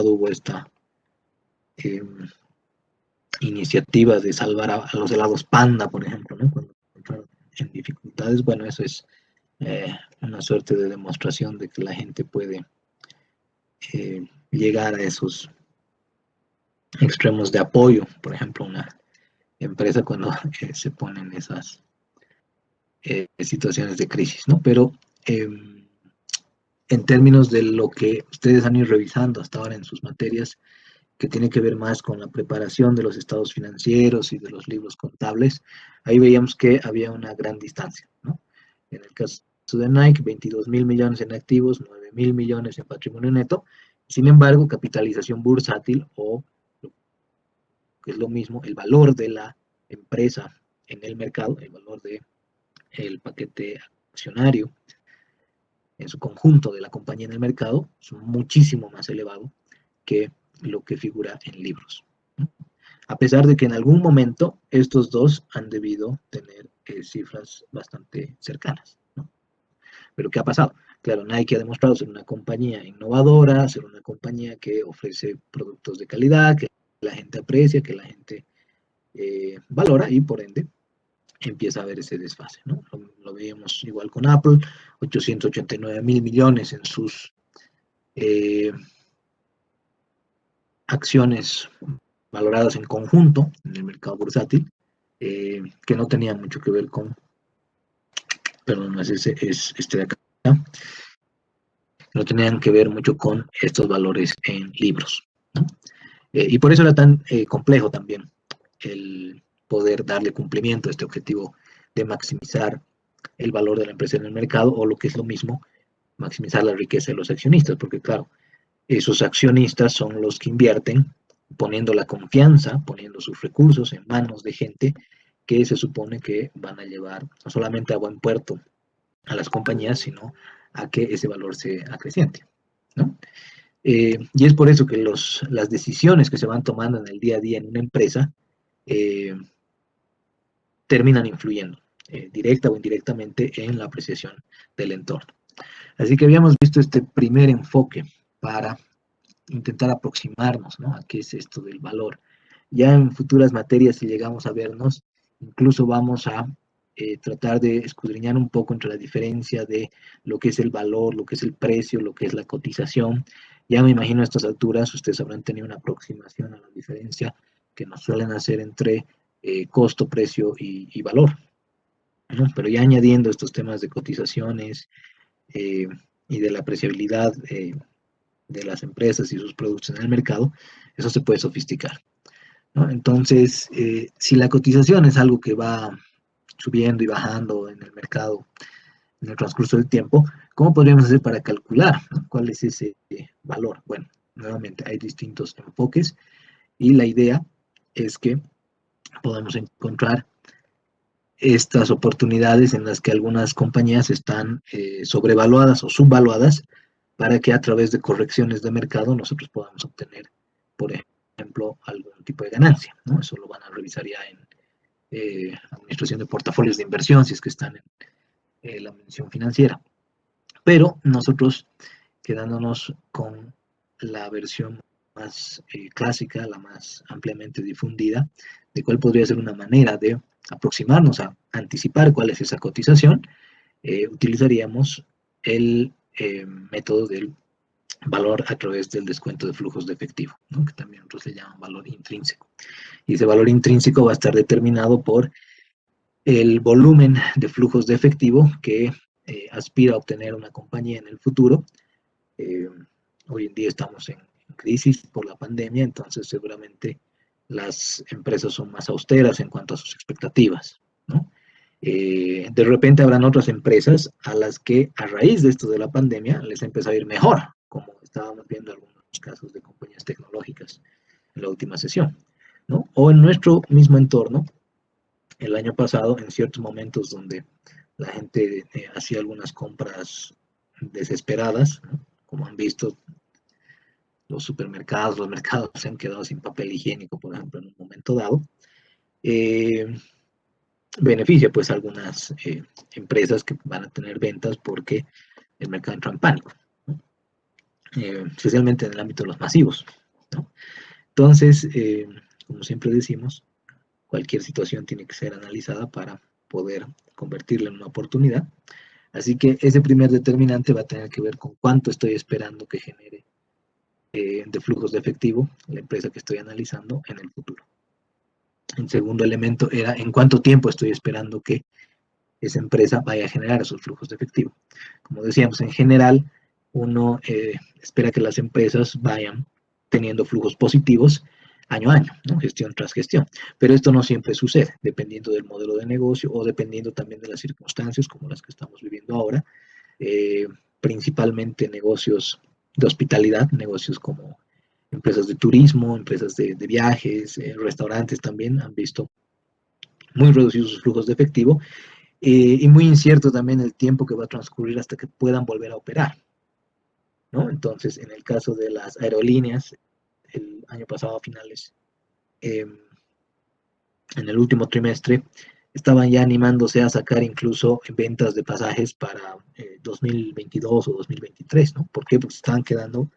hubo esta iniciativa de salvar a los helados Panda, por ejemplo, ¿no? Cuando entraron en dificultades. Bueno, eso es una suerte de demostración de que la gente puede llegar a esos extremos de apoyo. Por ejemplo, una empresa cuando se pone en esas situaciones de crisis, ¿no? Pero en términos de lo que ustedes han ido revisando hasta ahora en sus materias, que tiene que ver más con la preparación de los estados financieros y de los libros contables, ahí veíamos que había una gran distancia, ¿no? En el caso de Nike, 22.000 millones en activos, 9.000 millones en patrimonio neto, sin embargo, capitalización bursátil o, que es lo mismo, el valor de la empresa en el mercado, el valor del paquete accionario en su conjunto de la compañía en el mercado, es muchísimo más elevado que lo que figura en libros, ¿no? A pesar de que en algún momento estos dos han debido tener cifras bastante cercanas, ¿no? Pero ¿qué ha pasado? Claro, Nike ha demostrado ser una compañía innovadora, ser una compañía que ofrece productos de calidad, que la gente aprecia, que la gente valora y por ende empieza a haber ese desfase, ¿no? Lo veíamos igual con Apple, 889.000 millones en sus acciones valoradas en conjunto en el mercado bursátil, que no tenían mucho que ver con, perdón, es este de acá, no tenían que ver mucho con estos valores en libros, ¿no? Y por eso era tan complejo también el poder darle cumplimiento a este objetivo de maximizar el valor de la empresa en el mercado, o lo que es lo mismo, maximizar la riqueza de los accionistas, porque claro, esos accionistas son los que invierten poniendo la confianza, poniendo sus recursos en manos de gente que se supone que van a llevar no solamente a buen puerto a las compañías, sino a que ese valor se acreciente, ¿no? Y es por eso que las decisiones que se van tomando en el día a día en una empresa eh, terminan influyendo directa o indirectamente en la apreciación del entorno. Así que habíamos visto este primer enfoque para intentar aproximarnos, ¿no?, a qué es esto del valor. Ya en futuras materias, si llegamos a vernos, incluso vamos a tratar de escudriñar un poco entre la diferencia de lo que es el valor, lo que es el precio, lo que es la cotización. Ya me imagino a estas alturas ustedes habrán tenido una aproximación a la diferencia que nos suelen hacer entre costo, precio y valor, ¿no? Pero ya añadiendo estos temas de cotizaciones eh, y de la apreciabilidad de las empresas y sus productos en el mercado, eso se puede sofisticar, ¿no? Entonces, si la cotización es algo que va subiendo y bajando en el mercado en el transcurso del tiempo, ¿cómo podríamos hacer para calcular, ¿no?, cuál es ese valor? Bueno, nuevamente hay distintos enfoques y la idea es que podamos encontrar estas oportunidades en las que algunas compañías están sobrevaluadas o subvaluadas, para que a través de correcciones de mercado nosotros podamos obtener, por ejemplo, algún tipo de ganancia, ¿no? Eso lo van a revisar ya en administración de portafolios de inversión, si es que están en la mención financiera. Pero nosotros, quedándonos con la versión más clásica, la más ampliamente difundida, de cuál podría ser una manera de aproximarnos a anticipar cuál es esa cotización, utilizaríamos el método del valor a través del descuento de flujos de efectivo, ¿no?, que también otros le llaman valor intrínseco. Y ese valor intrínseco va a estar determinado por el volumen de flujos de efectivo que aspira a obtener una compañía en el futuro. Eh, Hoy en día estamos en crisis por la pandemia, entonces seguramente las empresas son más austeras en cuanto a sus expectativas, ¿no? De repente habrán otras empresas a las que a raíz de esto de la pandemia les empieza a ir mejor, como estábamos viendo algunos casos de compañías tecnológicas en la última sesión, ¿no? O en nuestro mismo entorno, el año pasado, en ciertos momentos donde la gente hacía algunas compras desesperadas, ¿no?, como han visto, los supermercados, los mercados se han quedado sin papel higiénico, por ejemplo, en un momento dado. Eh, Beneficia pues a algunas empresas que van a tener ventas porque el mercado entra en pánico, ¿no? especialmente en el ámbito de los masivos, ¿no? Entonces, como siempre decimos, cualquier situación tiene que ser analizada para poder convertirla en una oportunidad. Así que ese primer determinante va a tener que ver con cuánto estoy esperando que genere de flujos de efectivo la empresa que estoy analizando en el futuro. El segundo elemento era en cuánto tiempo estoy esperando que esa empresa vaya a generar esos flujos de efectivo. Como decíamos, en general, uno espera que las empresas vayan teniendo flujos positivos año a año, ¿no? Gestión tras gestión. Pero esto no siempre sucede, dependiendo del modelo de negocio o dependiendo también de las circunstancias como las que estamos viviendo ahora, eh, principalmente negocios de hospitalidad, negocios como empresas de turismo, empresas de viajes, restaurantes también han visto muy reducidos sus flujos de efectivo y muy incierto también el tiempo que va a transcurrir hasta que puedan volver a operar, ¿no? Entonces, en el caso de las aerolíneas, el año pasado a finales, eh, en el último trimestre, estaban ya animándose a sacar incluso ventas de pasajes para 2022 o 2023, ¿no? ¿Por qué? Porque se estaban quedando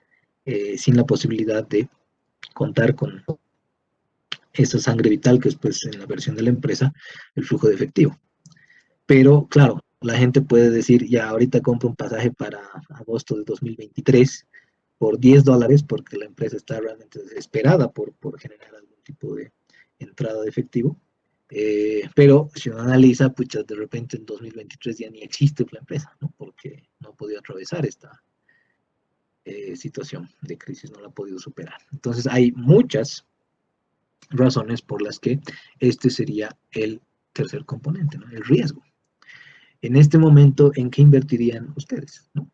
sin la posibilidad de contar con esa sangre vital que es, pues, en la versión de la empresa, el flujo de efectivo. Pero claro, la gente puede decir, ya ahorita compro un pasaje para agosto de 2023 por $10 porque la empresa está realmente desesperada por generar algún tipo de entrada de efectivo. Pero si uno analiza, pues de repente en 2023 ya ni existe la empresa, ¿no? Porque no ha podido atravesar esta situación de crisis, no la ha podido superar. Entonces hay muchas razones por las que este sería el tercer componente, ¿no? El riesgo. En este momento, ¿en qué invertirían ustedes? ¿No?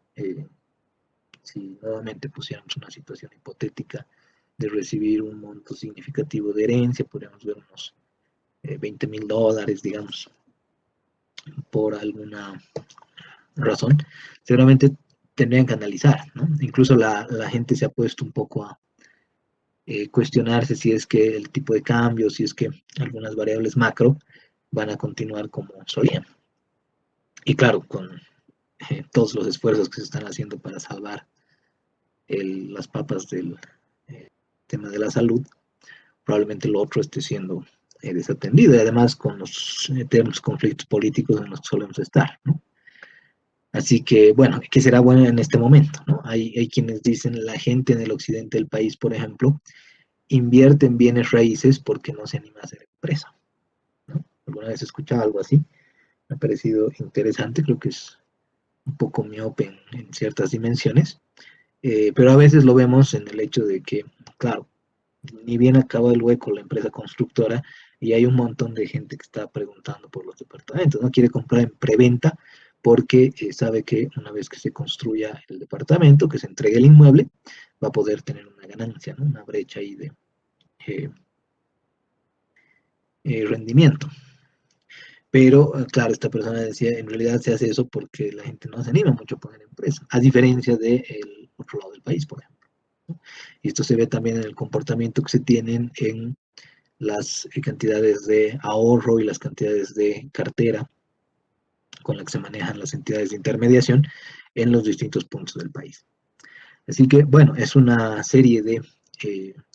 Si nuevamente pusiéramos una situación hipotética de recibir un monto significativo de herencia, podríamos ver unos $20,000, digamos, por alguna razón, seguramente tendrían que analizar, ¿no? Incluso la gente se ha puesto un poco a cuestionarse si es que el tipo de cambio, si es que algunas variables macro van a continuar como solían. Y claro, con todos los esfuerzos que se están haciendo para salvar las papas del tema de la salud, probablemente lo otro esté siendo desatendido y además con los eternos conflictos políticos en los que solemos estar, ¿no? Así que, bueno, ¿qué será bueno en este momento? ¿No? Hay quienes dicen la gente en el occidente del país, por ejemplo, invierte en bienes raíces porque no se anima a hacer empresa, ¿no? Alguna vez he escuchado algo así, me ha parecido interesante, creo que es un poco miope en ciertas dimensiones, pero a veces lo vemos en el hecho de que, claro, ni bien acaba el hueco la empresa constructora y hay un montón de gente que está preguntando por los departamentos, no quiere comprar en preventa porque sabe que una vez que se construya el departamento, que se entregue el inmueble, va a poder tener una ganancia, ¿no? Una brecha ahí de eh, rendimiento. Pero, claro, esta persona decía, en realidad se hace eso porque la gente no se anima mucho a poner empresa, a diferencia del otro lado del país, por ejemplo, ¿no? Y esto se ve también en el comportamiento que se tienen en las cantidades de ahorro y las cantidades de cartera con las que se manejan las entidades de intermediación en los distintos puntos del país. Así que, bueno, es una serie de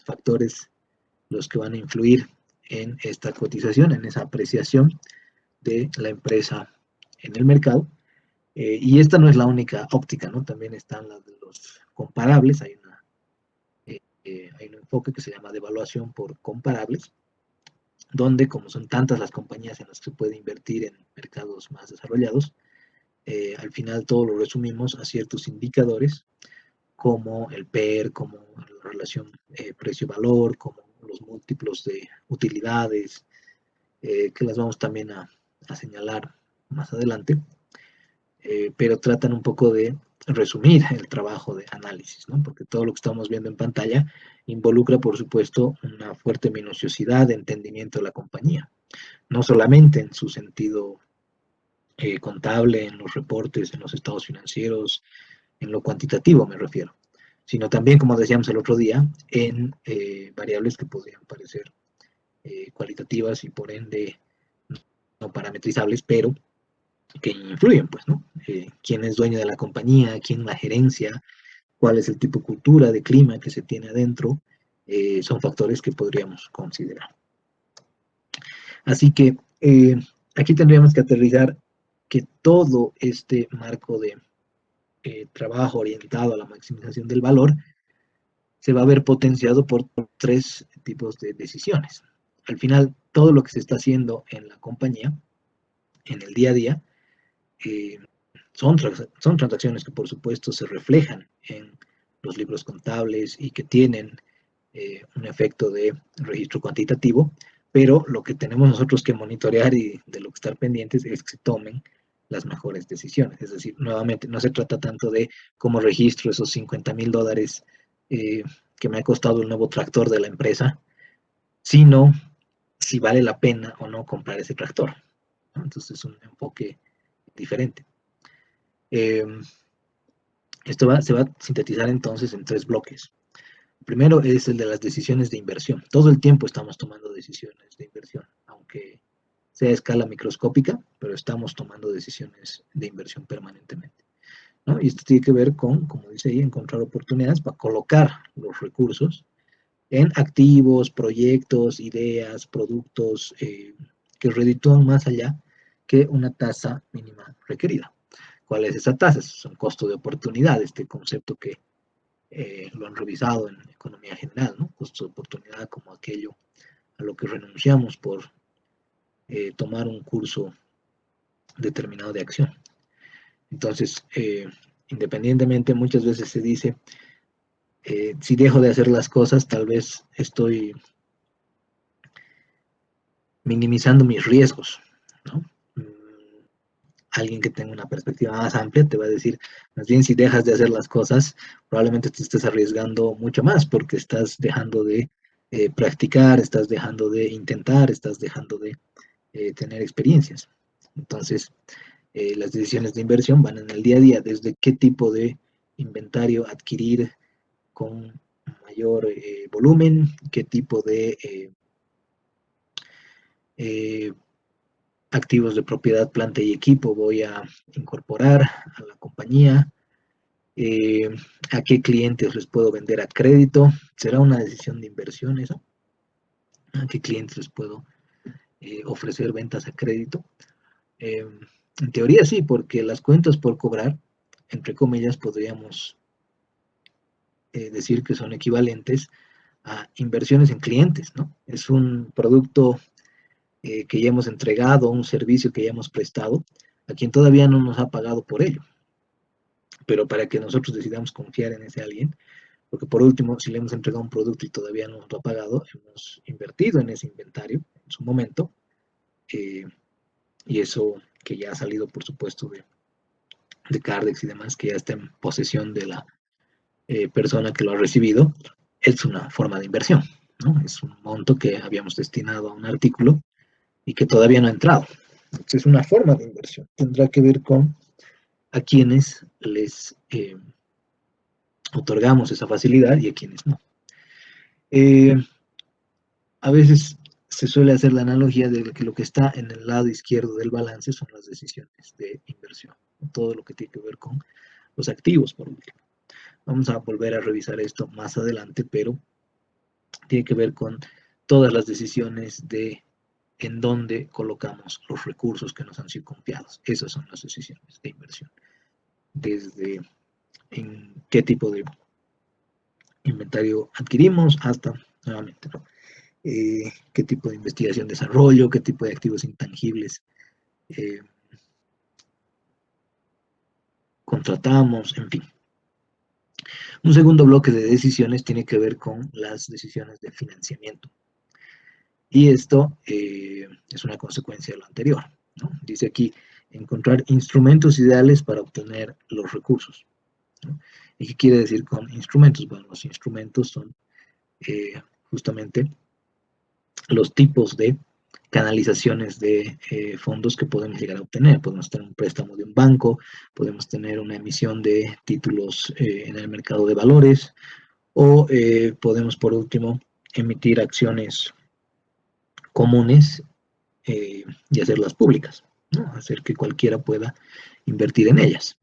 factores los que van a influir en esta cotización, en esa apreciación de la empresa en el mercado. Y esta no es la única óptica, ¿no? También están las de los comparables, hay un enfoque que se llama devaluación por comparables, donde como son tantas las compañías en las que se puede invertir en mercados más desarrollados, al final todo lo resumimos a ciertos indicadores como el PER, como la relación precio-valor, como los múltiplos de utilidades, que las vamos también a señalar más adelante, pero tratan un poco de resumir el trabajo de análisis, ¿no? Porque todo lo que estamos viendo en pantalla involucra, por supuesto, una fuerte minuciosidad de entendimiento de la compañía, no solamente en su sentido contable, en los reportes, en los estados financieros, en lo cuantitativo me refiero, sino también, como decíamos el otro día, en variables que podrían parecer cualitativas y por ende no parametrizables, pero que influyen, pues, ¿no? ¿Quién es dueño de la compañía? ¿Quién la gerencia? cuál es el tipo de cultura, de clima que se tiene adentro, son factores que podríamos considerar. Así que aquí tendríamos que aterrizar que todo este marco de trabajo orientado a la maximización del valor se va a ver potenciado por tres tipos de decisiones. Al final, todo lo que se está haciendo en la compañía, en el día a día, eh, son transacciones que por supuesto se reflejan en los libros contables y que tienen un efecto de registro cuantitativo, pero lo que tenemos nosotros que monitorear y de lo que estar pendientes es que se tomen las mejores decisiones. Es decir, nuevamente, no se trata tanto de cómo registro esos $50,000 que me ha costado el nuevo tractor de la empresa, sino si vale la pena o no comprar ese tractor, ¿no? Entonces es un enfoque diferente. Esto se va a sintetizar entonces en tres bloques. El primero es el de las decisiones de inversión. Todo el tiempo estamos tomando decisiones de inversión, aunque sea a escala microscópica, pero estamos tomando decisiones de inversión permanentemente, ¿no? Y esto tiene que ver con, como dice ahí, encontrar oportunidades para colocar los recursos en activos, proyectos, ideas, productos que reditúan más allá que una tasa mínima requerida. ¿Cuál es esa tasa? Es un costo de oportunidad, este concepto que lo han revisado en economía general, ¿no? Costo de oportunidad como aquello a lo que renunciamos por tomar un curso determinado de acción. Entonces, independientemente, muchas veces se dice, si dejo de hacer las cosas, tal vez estoy minimizando mis riesgos, ¿no? Alguien que tenga una perspectiva más amplia te va a decir, más bien si dejas de hacer las cosas, probablemente te estés arriesgando mucho más porque estás dejando de practicar, estás dejando de intentar, estás dejando de tener experiencias. Entonces, las decisiones de inversión van en el día a día, desde qué tipo de inventario adquirir con mayor volumen, qué tipo de activos de propiedad, planta y equipo voy a incorporar a la compañía, a qué clientes les puedo vender a crédito, será una decisión de inversión eso, a qué clientes les puedo ofrecer ventas a crédito. En teoría sí, porque las cuentas por cobrar, entre comillas, podríamos decir que son equivalentes a inversiones en clientes, ¿no? Es un producto que ya hemos entregado, un servicio que ya hemos prestado, a quien todavía no nos ha pagado por ello. Pero para que nosotros decidamos confiar en ese alguien, porque por último, si le hemos entregado un producto y todavía no nos lo ha pagado, hemos invertido en ese inventario en su momento, y eso que ya ha salido, por supuesto, de Cardex y demás, que ya está en posesión de la persona que lo ha recibido, es una forma de inversión, ¿no? Es un monto que habíamos destinado a un artículo y que todavía no ha entrado. Entonces, es una forma de inversión. Tendrá que ver con a quienes les otorgamos esa facilidad y a quienes no. A veces se suele hacer la analogía de que lo que está en el lado izquierdo del balance son las decisiones de inversión, todo lo que tiene que ver con los activos, por último. Vamos a volver a revisar esto más adelante, pero tiene que ver con todas las decisiones de en dónde colocamos los recursos que nos han sido confiados. Esas son las decisiones de inversión. Desde en qué tipo de inventario adquirimos hasta, nuevamente, ¿no? Qué tipo de investigación, desarrollo, qué tipo de activos intangibles contratamos, en fin. Un segundo bloque de decisiones tiene que ver con las decisiones de financiamiento. Y esto es una consecuencia de lo anterior, ¿no? Dice aquí, encontrar instrumentos ideales para obtener los recursos, ¿no? ¿Y qué quiere decir con instrumentos? Bueno, los instrumentos son justamente los tipos de canalizaciones de fondos que podemos llegar a obtener. Podemos tener un préstamo de un banco, podemos tener una emisión de títulos en el mercado de valores, o podemos, por último, emitir acciones comunes y hacerlas públicas, ¿no? Hacer que cualquiera pueda invertir en ellas.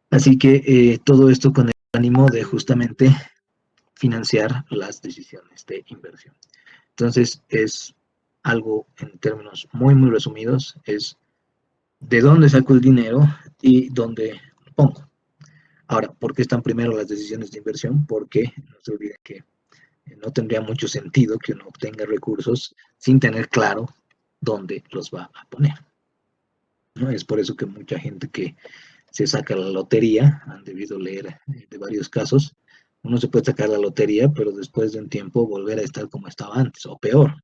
Así que todo esto con el ánimo de justamente financiar las decisiones de inversión. Entonces, es algo en términos muy, muy resumidos, es de dónde saco el dinero y dónde lo pongo. Ahora, ¿por qué están primero las decisiones de inversión? Porque no se olviden que no tendría mucho sentido que uno obtenga recursos sin tener claro dónde los va a poner, ¿no? Es por eso que mucha gente que se saca la lotería, han debido leer de varios casos, uno se puede sacar la lotería, pero después de un tiempo volver a estar como estaba antes, o peor.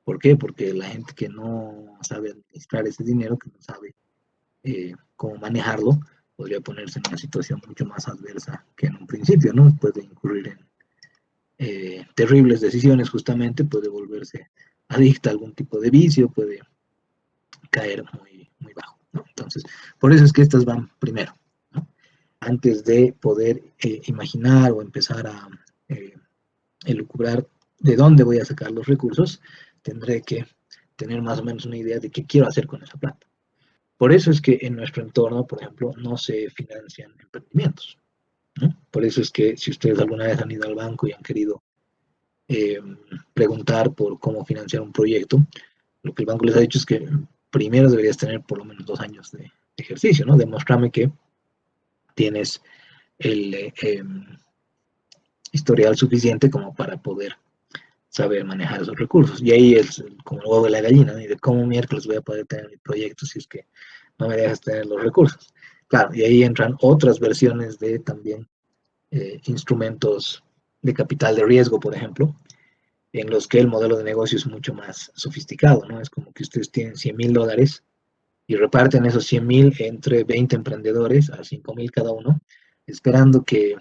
¿Por qué? Porque la gente que no sabe administrar ese dinero, que no sabe cómo manejarlo, podría ponerse en una situación mucho más adversa que en un principio, ¿no? Puede incurrir en terribles decisiones justamente, puede volverse adicta a algún tipo de vicio, puede caer muy, muy bajo, ¿no? Entonces, por eso es que estas van primero, ¿no? Antes de poder imaginar o empezar a elucubrar de dónde voy a sacar los recursos, tendré que tener más o menos una idea de qué quiero hacer con esa plata. Por eso es que en nuestro entorno, por ejemplo, no se financian emprendimientos, ¿no? Por eso es que si ustedes alguna vez han ido al banco y han querido eh, preguntar por cómo financiar un proyecto, lo que el banco les ha dicho es que primero deberías tener por lo menos 2 años de ejercicio, ¿no? Demostrarme que tienes el historial suficiente como para poder saber manejar esos recursos. Y ahí es como el huevo de la gallina, ¿no? Y de cómo miércoles voy a poder tener mi proyecto si es que no me dejas tener los recursos. Claro, y ahí entran otras versiones de también instrumentos de capital de riesgo, por ejemplo, en los que el modelo de negocio es mucho más sofisticado, ¿no? Es como que ustedes tienen $100,000 y reparten esos 100,000 entre 20 emprendedores a 5,000 cada uno, esperando que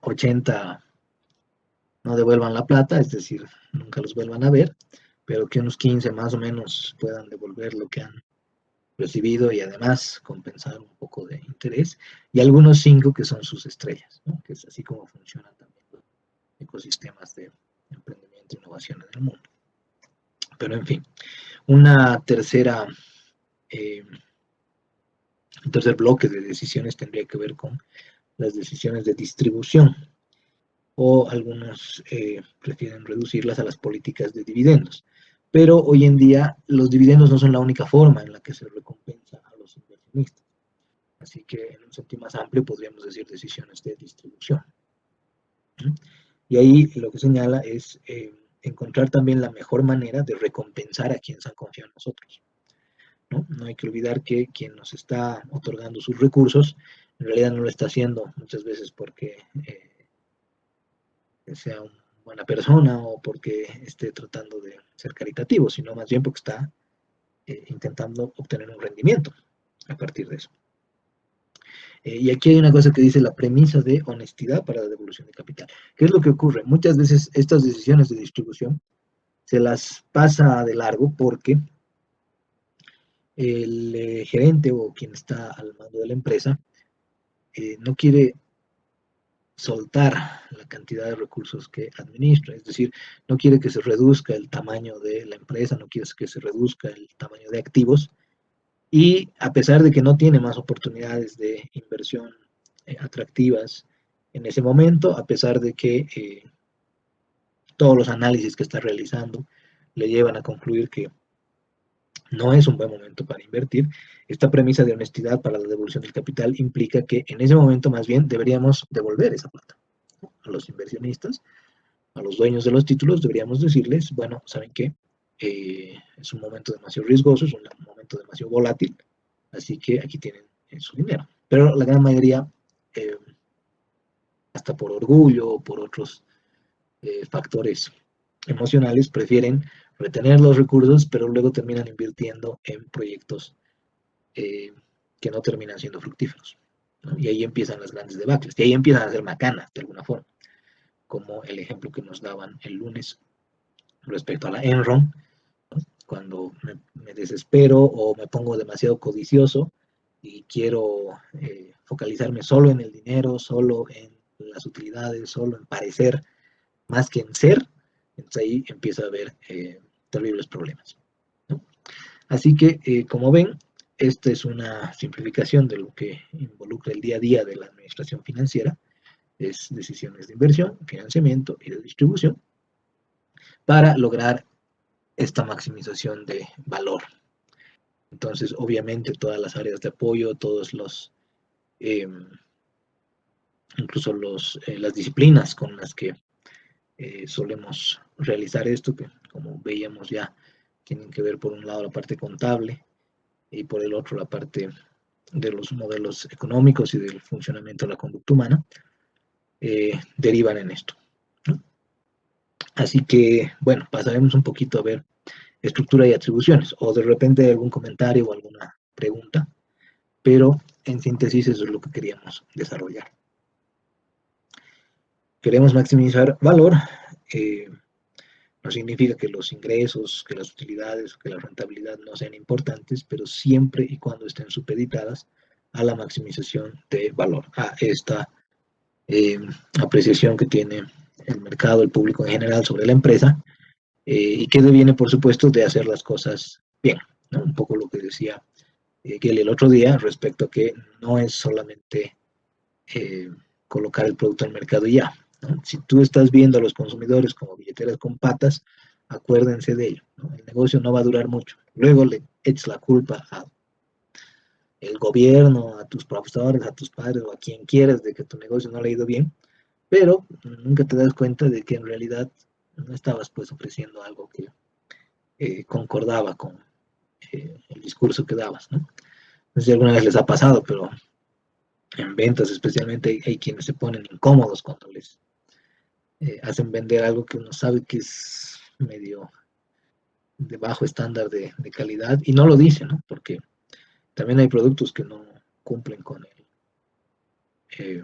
80 no devuelvan la plata, es decir, nunca los vuelvan a ver, pero que unos 15 más o menos puedan devolver lo que han recibido y además compensar un poco de interés, y algunos 5 que son sus estrellas, ¿no? Que es así como funcionan también los ecosistemas de emprendimiento e innovación en el mundo. Pero en fin, una tercera, un tercer bloque de decisiones tendría que ver con las decisiones de distribución, o algunos prefieren reducirlas a las políticas de dividendos. Pero hoy en día los dividendos no son la única forma en la que se recompensa a los inversionistas. Así que en un sentido más amplio podríamos decir decisiones de distribución. Y ahí lo que señala es encontrar también la mejor manera de recompensar a quienes han confiado en nosotros, ¿no? No hay que olvidar que quien nos está otorgando sus recursos en realidad no lo está haciendo muchas veces porque sea una buena persona o porque esté tratando de ser caritativo, sino más bien porque está intentando obtener un rendimiento a partir de eso. Y aquí hay una cosa que dice la premisa de honestidad para la devolución de capital. ¿Qué es lo que ocurre? Muchas veces estas decisiones de distribución se las pasa de largo porque el gerente o quien está al mando de la empresa no quiere soltar la cantidad de recursos que administra, es decir, no quiere que se reduzca el tamaño de la empresa, no quiere que se reduzca el tamaño de activos, y a pesar de que no tiene más oportunidades de inversión atractivas en ese momento, a pesar de que todos los análisis que está realizando le llevan a concluir que no es un buen momento para invertir, esta premisa de honestidad para la devolución del capital implica que en ese momento más bien deberíamos devolver esa plata a los inversionistas, a los dueños de los títulos, deberíamos decirles, bueno, ¿saben qué? Es un momento demasiado riesgoso, es un momento demasiado volátil, así que aquí tienen su dinero. Pero la gran mayoría, eh, hasta por orgullo o por otros factores emocionales, prefieren retener los recursos, pero luego terminan invirtiendo en proyectos eh, que no terminan siendo fructíferos, ¿no? Y ahí empiezan las grandes debacles, y ahí empiezan a hacer macanas de alguna forma, como el ejemplo que nos daban el lunes respecto a la Enron, ¿no? Cuando me desespero o me pongo demasiado codicioso y quiero focalizarme solo en el dinero, solo en las utilidades, solo en parecer más que en ser, entonces ahí empieza a haber terribles problemas, ¿no? Así que, como ven, esta es una simplificación de lo que involucra el día a día de la administración financiera, es decisiones de inversión, financiamiento y de distribución, para lograr esta maximización de valor. Entonces, obviamente, todas las áreas de apoyo, todos los, eh, incluso las disciplinas con las que solemos realizar esto, que como veíamos ya, tienen que ver por un lado la parte contable y por el otro la parte de los modelos económicos y del funcionamiento de la conducta humana, derivan en esto, ¿no? Así que, bueno, pasaremos un poquito a ver estructura y atribuciones, o de repente algún comentario o alguna pregunta, pero en síntesis eso es lo que queríamos desarrollar. Queremos maximizar valor, no significa que los ingresos, que las utilidades, que la rentabilidad no sean importantes, pero siempre y cuando estén supeditadas a la maximización de valor, a esta apreciación que tiene el mercado, el público en general sobre la empresa, y que deviene, por supuesto, de hacer las cosas bien, ¿no? Un poco lo que decía Kelly el otro día respecto a que no es solamente eh, colocar el producto al mercado y ya, ¿no? Si tú estás viendo a los consumidores como billeteras con patas, acuérdense de ello, ¿no? El negocio no va a durar mucho. Luego le echas la culpa a el gobierno, a tus profesores, a tus padres o a quien quieras de que tu negocio no le ha ido bien, pero nunca te das cuenta de que en realidad no estabas pues ofreciendo algo que concordaba con el discurso que dabas, ¿no? No sé si alguna vez les ha pasado, pero en ventas especialmente hay quienes se ponen incómodos cuando les hacen vender algo que uno sabe que es medio de bajo estándar de calidad y no lo dicen, ¿no? Porque también hay productos que no cumplen con el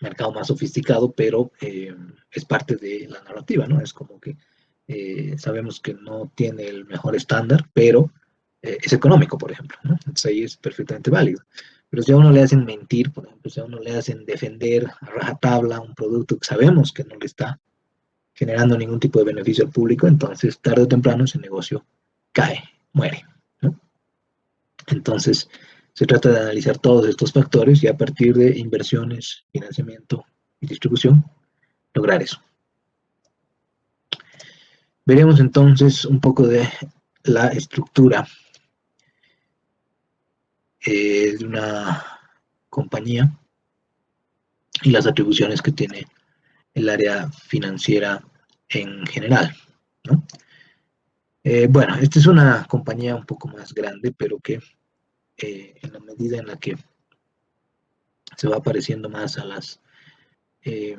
mercado más sofisticado, pero es parte de la narrativa, ¿no? Es como que sabemos que no tiene el mejor estándar, pero es económico, por ejemplo, ¿no? Entonces ahí es perfectamente válido. Pero si a uno le hacen mentir, por ejemplo, si a uno le hacen defender a rajatabla un producto que sabemos que no le está generando ningún tipo de beneficio al público, entonces tarde o temprano ese negocio cae, muere, ¿no? Entonces se trata de analizar todos estos factores y a partir de inversiones, financiamiento y distribución, lograr eso. Veremos entonces un poco de la estructura de una compañía y las atribuciones que tiene el área financiera en general, ¿no? Bueno, esta es una compañía un poco más grande, pero que en la medida en la que se va pareciendo más a las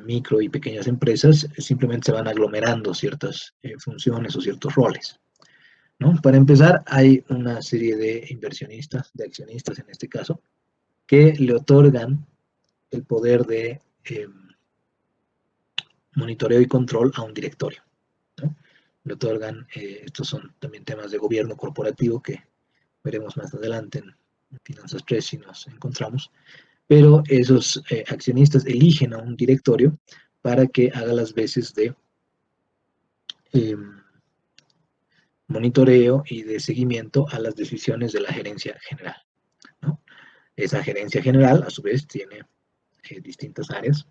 micro y pequeñas empresas, simplemente se van aglomerando ciertas funciones o ciertos roles, ¿no? Para empezar, hay una serie de inversionistas, de accionistas en este caso, que le otorgan el poder de monitoreo y control a un directorio, ¿no? Le otorgan, estos son también temas de gobierno corporativo que veremos más adelante en Finanzas 3 si nos encontramos, pero esos accionistas eligen a un directorio para que haga las veces de eh, monitoreo y de seguimiento a las decisiones de la gerencia general, ¿no? Esa gerencia general, a su vez, tiene distintas áreas,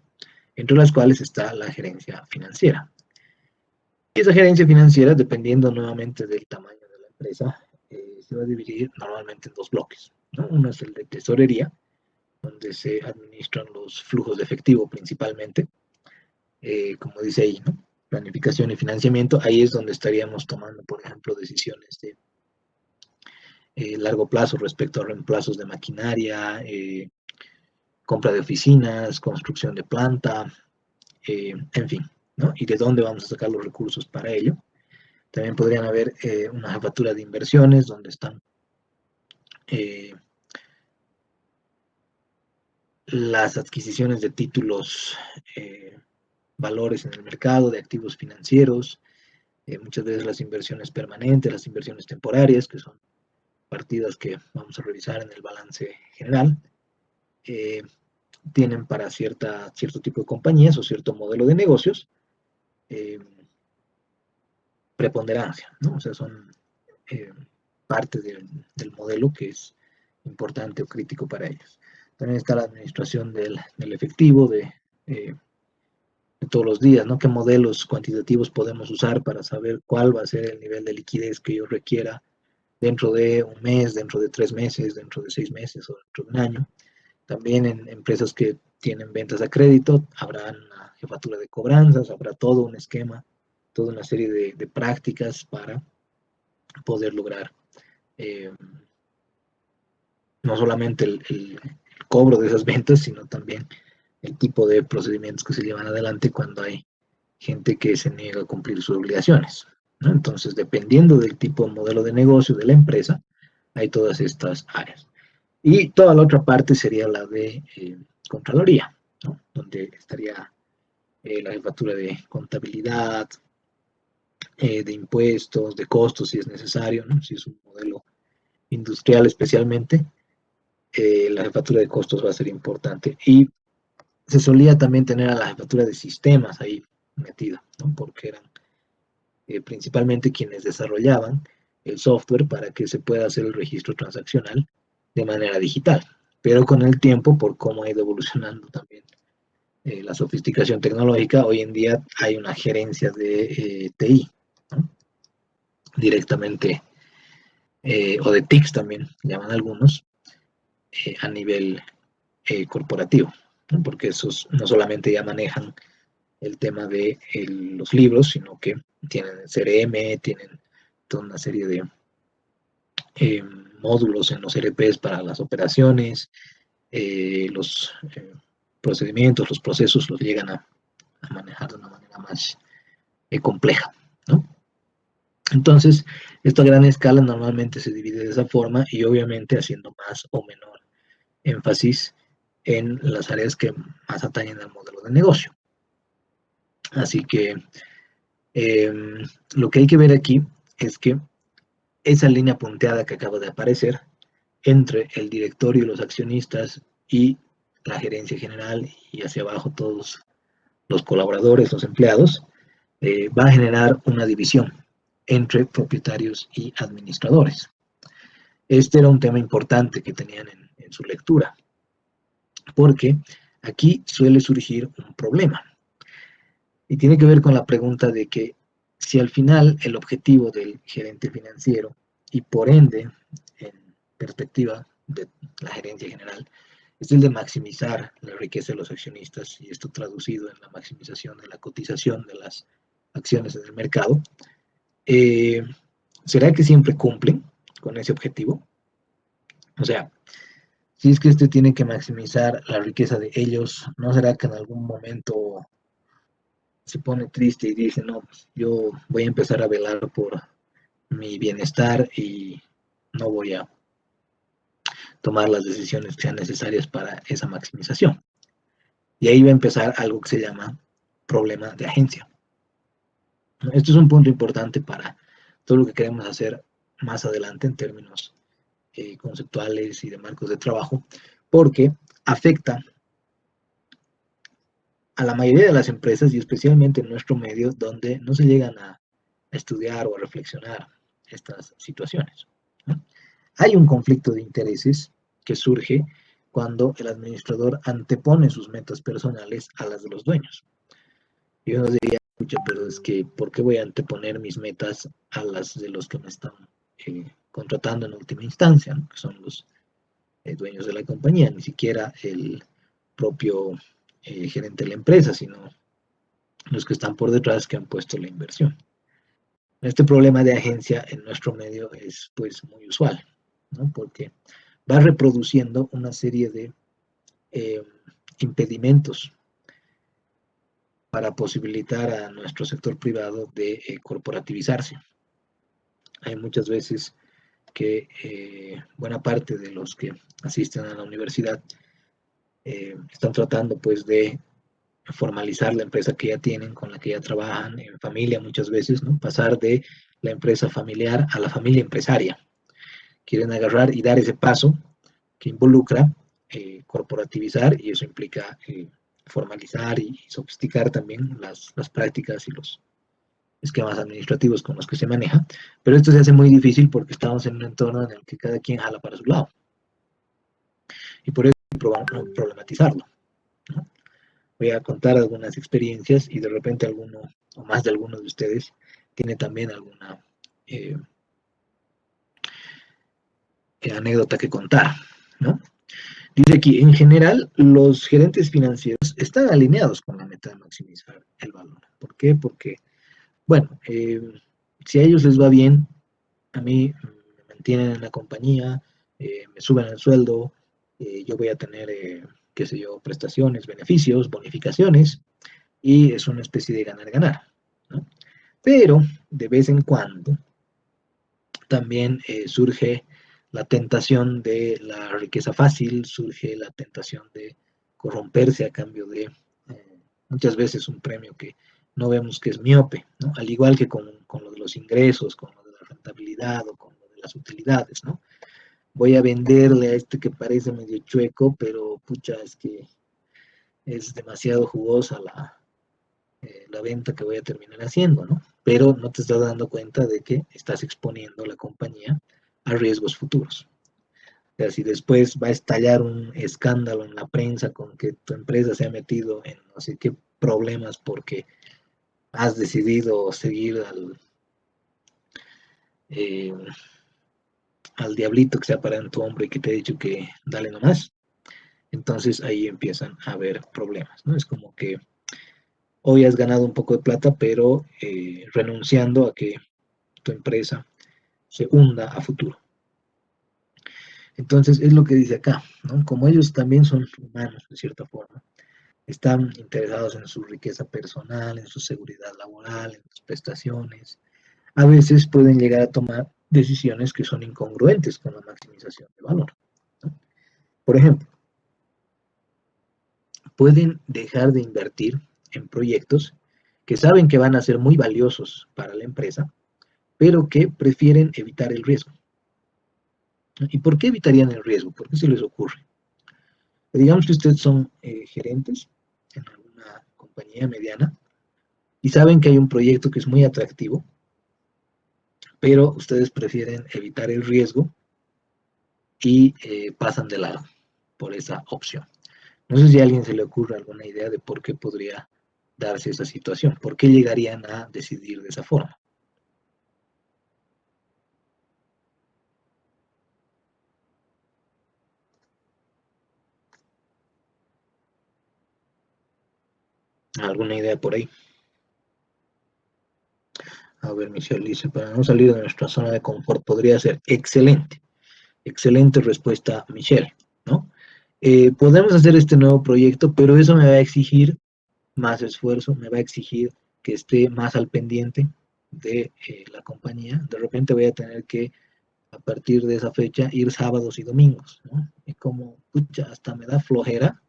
entre las cuales está la gerencia financiera. Y esa gerencia financiera, dependiendo nuevamente del tamaño de la empresa, se va a dividir normalmente en dos bloques, ¿no? Uno es el de tesorería, donde se administran los flujos de efectivo principalmente, como dice ahí, ¿no? Planificación y financiamiento, ahí es donde estaríamos tomando, por ejemplo, decisiones de largo plazo respecto a reemplazos de maquinaria, compra de oficinas, construcción de planta, en fin, ¿no? Y de dónde vamos a sacar los recursos para ello. También podrían haber una jefatura de inversiones donde están las adquisiciones de títulos, valores en el mercado, de activos financieros, muchas veces las inversiones permanentes, las inversiones temporarias, que son partidas que vamos a revisar en el balance general, tienen para cierto tipo de compañías o cierto modelo de negocios preponderancia, ¿no? O sea, son parte del modelo que es importante o crítico para ellos. También está la administración del efectivo de todos los días, ¿no? ¿Qué modelos cuantitativos podemos usar para saber cuál va a ser el nivel de liquidez que yo requiera dentro de un mes, dentro de 3 meses, dentro de 6 meses o dentro de un año? También en empresas que tienen ventas a crédito, habrá una jefatura de cobranzas, habrá todo un esquema, toda una serie de prácticas para poder lograr eh, no solamente el cobro de esas ventas, sino también el tipo de procedimientos que se llevan adelante cuando hay gente que se niega a cumplir sus obligaciones, ¿no? Entonces, dependiendo del tipo de modelo de negocio de la empresa, hay todas estas áreas. Y toda la otra parte sería la de Contraloría, ¿no? Donde estaría la jefatura de contabilidad, de impuestos, de costos si es necesario, ¿no? Si es un modelo industrial especialmente, la jefatura de costos va a ser importante. Y se solía también tener a la jefatura de sistemas ahí metida, ¿no? Porque eran principalmente quienes desarrollaban el software para que se pueda hacer el registro transaccional de manera digital. Pero con el tiempo, por cómo ha ido evolucionando también la sofisticación tecnológica, hoy en día hay una gerencia de TI, ¿no? Directamente, o de TICs también, llaman algunos, a nivel corporativo, ¿no? Porque esos no solamente ya manejan el tema de los libros, sino que tienen CRM, tienen toda una serie de módulos en los ERPs para las operaciones, los procedimientos, los procesos los llegan a manejar de una manera más compleja, ¿no? Entonces, esto a gran escala normalmente se divide de esa forma y obviamente haciendo más o menor énfasis en las áreas que más atañen al modelo de negocio. Así que lo que hay que ver aquí es que esa línea punteada que acaba de aparecer entre el directorio y los accionistas y la gerencia general y hacia abajo todos los colaboradores, los empleados, va a generar una división entre propietarios y administradores. Este era un tema importante que tenían en su lectura, porque aquí suele surgir un problema. Y tiene que ver con la pregunta de que si al final el objetivo del gerente financiero y por ende, en perspectiva de la gerencia general, es el de maximizar la riqueza de los accionistas y esto traducido en la maximización de la cotización de las acciones en el mercado, ¿será que siempre cumplen con ese objetivo? O sea, si es que este tiene que maximizar la riqueza de ellos, ¿no será que en algún momento se pone triste y dice, no, pues yo voy a empezar a velar por mi bienestar y no voy a tomar las decisiones que sean necesarias para esa maximización? Y ahí va a empezar algo que se llama problema de agencia. Esto es un punto importante para todo lo que queremos hacer más adelante en términos conceptuales y de marcos de trabajo, porque afecta a la mayoría de las empresas y especialmente en nuestro medio donde no se llegan a estudiar o a reflexionar estas situaciones, ¿no? Hay un conflicto de intereses que surge cuando el administrador antepone sus metas personales a las de los dueños. Y uno diría, escucha, pero es que, ¿por qué voy a anteponer mis metas a las de los que me están contratando en última instancia, ¿no? Que son los dueños de la compañía, ni siquiera el propio gerente de la empresa, sino los que están por detrás que han puesto la inversión. Este problema de agencia en nuestro medio es pues muy usual, ¿no? Porque va reproduciendo una serie de eh, impedimentos para posibilitar a nuestro sector privado de corporativizarse. Hay muchas veces que buena parte de los que asisten a la universidad están tratando pues de formalizar la empresa que ya tienen, con la que ya trabajan en familia muchas veces, ¿no? Pasar de la empresa familiar a la familia empresaria. Quieren agarrar y dar ese paso que involucra corporativizar y eso implica formalizar y sofisticar también las prácticas y esquemas administrativos con los que se maneja, pero esto se hace muy difícil porque estamos en un entorno en el que cada quien jala para su lado. Y por eso hay que problematizarlo, ¿no? Voy a contar algunas experiencias y de repente alguno o más de algunos de ustedes tiene también alguna eh, anécdota que contar, ¿no? Dice aquí, en general, los gerentes financieros están alineados con la meta de maximizar el valor. ¿Por qué? Porque, bueno, si a ellos les va bien, a mí me mantienen en la compañía, me suben el sueldo, yo voy a tener, qué sé yo, prestaciones, beneficios, bonificaciones, y es una especie de ganar-ganar, ¿no? Pero de vez en cuando también surge la tentación de la riqueza fácil, surge la tentación de corromperse a cambio de muchas veces un premio que no vemos que es miope, ¿no? Al igual que con lo de los ingresos, con lo de la rentabilidad o con lo de las utilidades, ¿no? Voy a venderle a este que parece medio chueco, pero pucha, es que es demasiado jugosa la venta que voy a terminar haciendo, ¿no? Pero no te estás dando cuenta de que estás exponiendo la compañía a riesgos futuros. O sea, si después va a estallar un escándalo en la prensa con que tu empresa se ha metido en no sé qué problemas porque has decidido seguir eh, al diablito que se ha parado en tu hombro y que te ha dicho que dale nomás, entonces ahí empiezan a haber problemas, ¿no? Es como que hoy has ganado un poco de plata, pero renunciando a que tu empresa se hunda a futuro. Entonces, es lo que dice acá, ¿no? Como ellos también son humanos, de cierta forma, están interesados en su riqueza personal, en su seguridad laboral, en sus prestaciones, a veces pueden llegar a tomar decisiones que son incongruentes con la maximización de valor, ¿no? Por ejemplo, pueden dejar de invertir en proyectos que saben que van a ser muy valiosos para la empresa, pero que prefieren evitar el riesgo. ¿Y por qué evitarían el riesgo? ¿Por qué se les ocurre? Digamos que ustedes son gerentes en alguna compañía mediana y saben que hay un proyecto que es muy atractivo, pero ustedes prefieren evitar el riesgo y pasan de lado por esa opción. No sé si a alguien se le ocurre alguna idea de por qué podría darse esa situación, por qué llegarían a decidir de esa forma. ¿Alguna idea por ahí? A ver, Michelle dice, para no salir de nuestra zona de confort podría ser excelente. Excelente respuesta, Michelle, ¿no? Podemos hacer este nuevo proyecto, pero eso me va a exigir más esfuerzo, me va a exigir que esté más al pendiente de la compañía. De repente voy a tener que, a partir de esa fecha, ir sábados y domingos, ¿no? Y como, pucha, hasta me da flojera,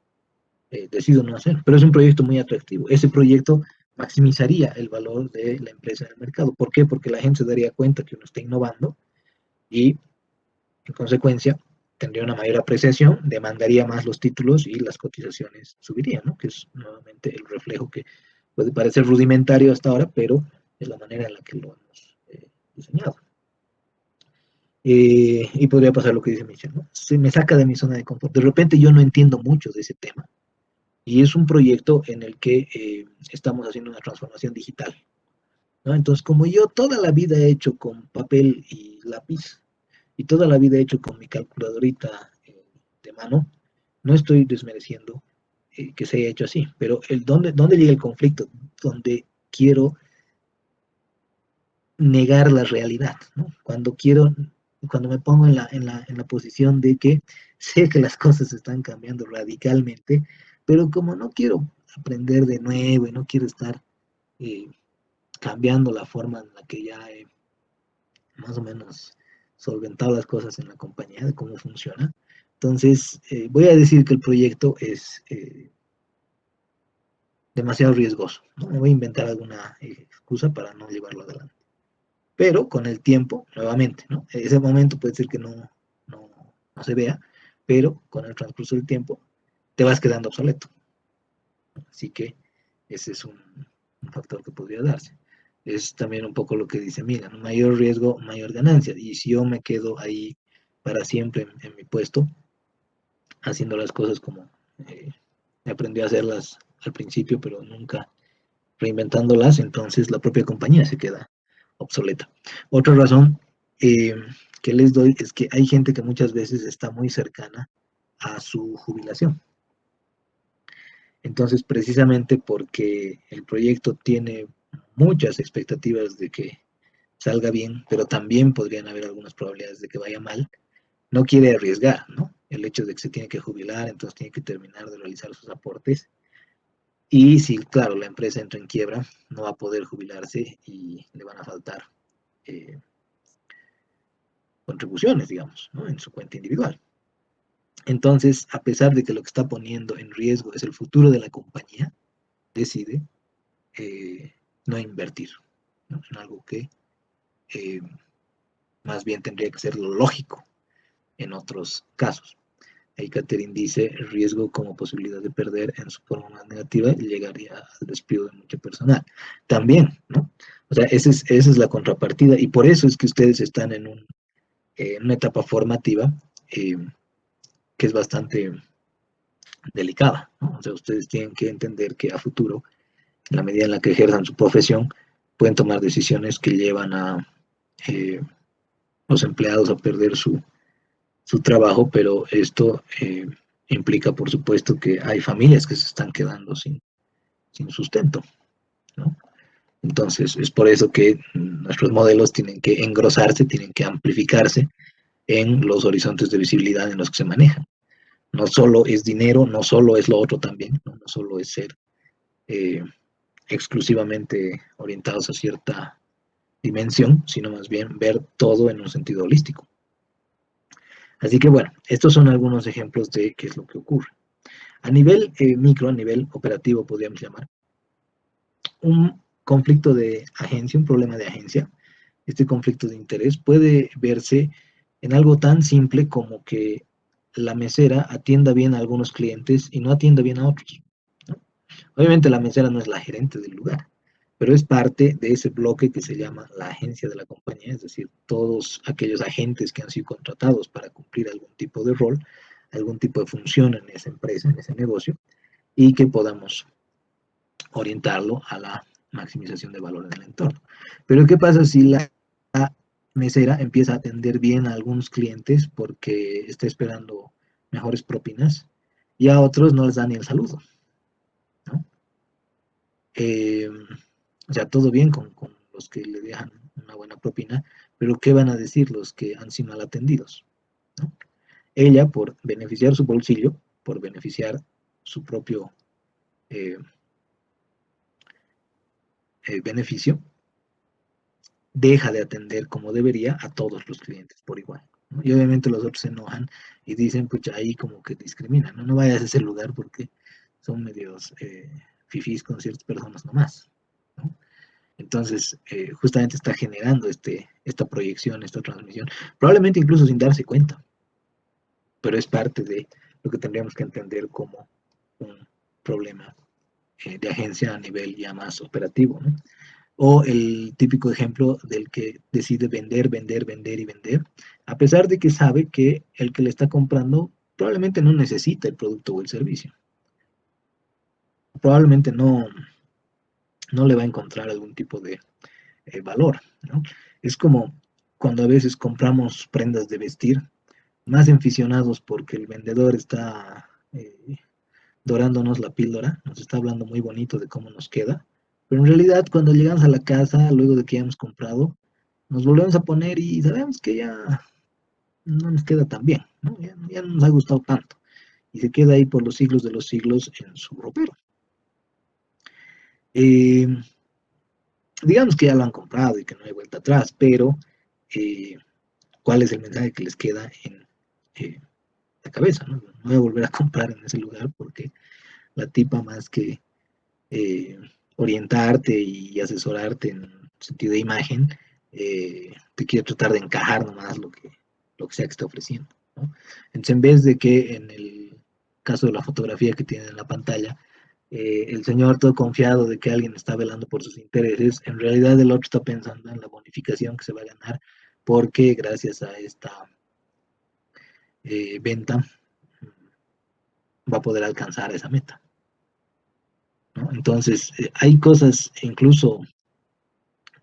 decido no hacer. Pero es un proyecto muy atractivo. Ese proyecto maximizaría el valor de la empresa en el mercado. ¿Por qué? Porque la gente se daría cuenta que uno está innovando y en consecuencia, tendría una mayor apreciación, demandaría más los títulos y las cotizaciones subirían, ¿no? Que es nuevamente el reflejo que puede parecer rudimentario hasta ahora, pero es la manera en la que lo hemos diseñado. Y podría pasar lo que dice Michel, ¿no? Se me saca de mi zona de confort. De repente yo no entiendo mucho de ese tema y es un proyecto en el que estamos haciendo una transformación digital, ¿no? Entonces, como yo toda la vida he hecho con papel y lápiz, y toda la vida he hecho con mi calculadorita de mano, no estoy desmereciendo que se haya hecho así, pero ¿dónde llega el conflicto? Donde quiero negar la realidad, ¿no? Cuando me pongo en la posición de que sé que las cosas están cambiando radicalmente, pero como no quiero aprender de nuevo y no quiero estar eh, cambiando la forma en la que ya he más o menos solventado las cosas en la compañía, de cómo funciona. Entonces, voy a decir que el proyecto es demasiado riesgoso, ¿no? Me voy a inventar alguna excusa para no llevarlo adelante. Pero con el tiempo, nuevamente, ¿no? Ese momento puede ser que no se vea, pero con el transcurso del tiempo te vas quedando obsoleto. Así que ese es un factor que podría darse. es también un poco lo que dice, mira, ¿no? Mayor riesgo, mayor ganancia. Y si yo me quedo ahí para siempre en mi puesto, haciendo las cosas como eh, aprendí a hacerlas al principio, pero nunca reinventándolas, entonces la propia compañía se queda obsoleta. Otra razón eh, que les doy es que hay gente que muchas veces está muy cercana a su jubilación. Entonces, precisamente porque el proyecto tiene muchas expectativas de que salga bien, pero también podrían haber algunas probabilidades de que vaya mal, no quiere arriesgar, ¿no? El hecho de que se tiene que jubilar, entonces tiene que terminar de realizar sus aportes. Y si, claro, la empresa entra en quiebra, no va a poder jubilarse y le van a faltar eh, contribuciones, digamos, ¿no? En su cuenta individual. Entonces, a pesar de que lo que está poniendo en riesgo es el futuro de la compañía, decide eh, no invertir, ¿no? En algo que eh, más bien tendría que ser lo lógico en otros casos. Ahí Catherine dice, el riesgo como posibilidad de perder en su forma más negativa llegaría al despido de mucho personal. También, ¿no? O sea, esa es la contrapartida y por eso es que ustedes están en una etapa formativa eh, que es bastante delicada, ¿no? O sea, ustedes tienen que entender que a futuro, en la medida en la que ejerzan su profesión, pueden tomar decisiones que llevan a los empleados a perder su trabajo, pero esto implica, por supuesto, que hay familias que se están quedando sin sustento, ¿no? Entonces, es por eso que nuestros modelos tienen que engrosarse, tienen que amplificarse en los horizontes de visibilidad en los que se manejan. No solo es dinero, no solo es lo otro también, no, no solo es ser eh, exclusivamente orientados a cierta dimensión, sino más bien ver todo en un sentido holístico. Así que bueno, estos son algunos ejemplos de qué es lo que ocurre. A nivel micro, a nivel operativo, podríamos llamar, un conflicto de agencia, un problema de agencia, este conflicto de interés puede verse en algo tan simple como que la mesera atienda bien a algunos clientes y no atienda bien a otros, ¿no? Obviamente la mesera no es la gerente del lugar, pero es parte de ese bloque que se llama la agencia de la compañía, es decir, todos aquellos agentes que han sido contratados para cumplir algún tipo de rol, algún tipo de función en esa empresa, en ese negocio, y que podamos orientarlo a la maximización de valor en el entorno. Pero ¿qué pasa si la mesera empieza a atender bien a algunos clientes porque está esperando mejores propinas y a otros no les da ni el saludo, ¿no? Eh, o sea, todo bien con los que le dejan una buena propina, pero ¿qué van a decir los que han sido mal atendidos, ¿no? Ella, por beneficiar su bolsillo, por beneficiar su propio eh, beneficio, deja de atender como debería a todos los clientes por igual, ¿no? Y obviamente los otros se enojan y dicen, pues ahí como que discriminan, ¿no? No vayas a ese lugar porque son medios fifís con ciertas personas nomás, ¿no? Entonces, justamente está generando esta proyección, esta transmisión, probablemente incluso sin darse cuenta, pero es parte de lo que tendríamos que entender como un problema de agencia a nivel ya más operativo, ¿no? O el típico ejemplo del que decide vender, vender, vender y vender, a pesar de que sabe que el que le está comprando probablemente no necesita el producto o el servicio. Probablemente no le va a encontrar algún tipo de valor, ¿no? Es como cuando a veces compramos prendas de vestir, más aficionados porque el vendedor está dorándonos la píldora, nos está hablando muy bonito de cómo nos queda, pero en realidad cuando llegamos a la casa, luego de que ya hemos comprado, nos volvemos a poner y sabemos que ya no nos queda tan bien, ¿no? Ya no nos ha gustado tanto y se queda ahí por los siglos de los siglos en su ropero. Eh, digamos que ya lo han comprado y que no hay vuelta atrás, pero eh, ¿cuál es el mensaje que les queda en la cabeza? ¿No? No voy a volver a comprar en ese lugar porque la tipa más que eh, orientarte y asesorarte en sentido de imagen, te quiere tratar de encajar nomás lo que sea que esté ofreciendo, ¿no? Entonces, en vez de que en el caso de la fotografía que tienen en la pantalla, el señor todo confiado de que alguien está velando por sus intereses, en realidad el otro está pensando en la bonificación que se va a ganar porque gracias a esta venta va a poder alcanzar esa meta, ¿no? Entonces, hay cosas incluso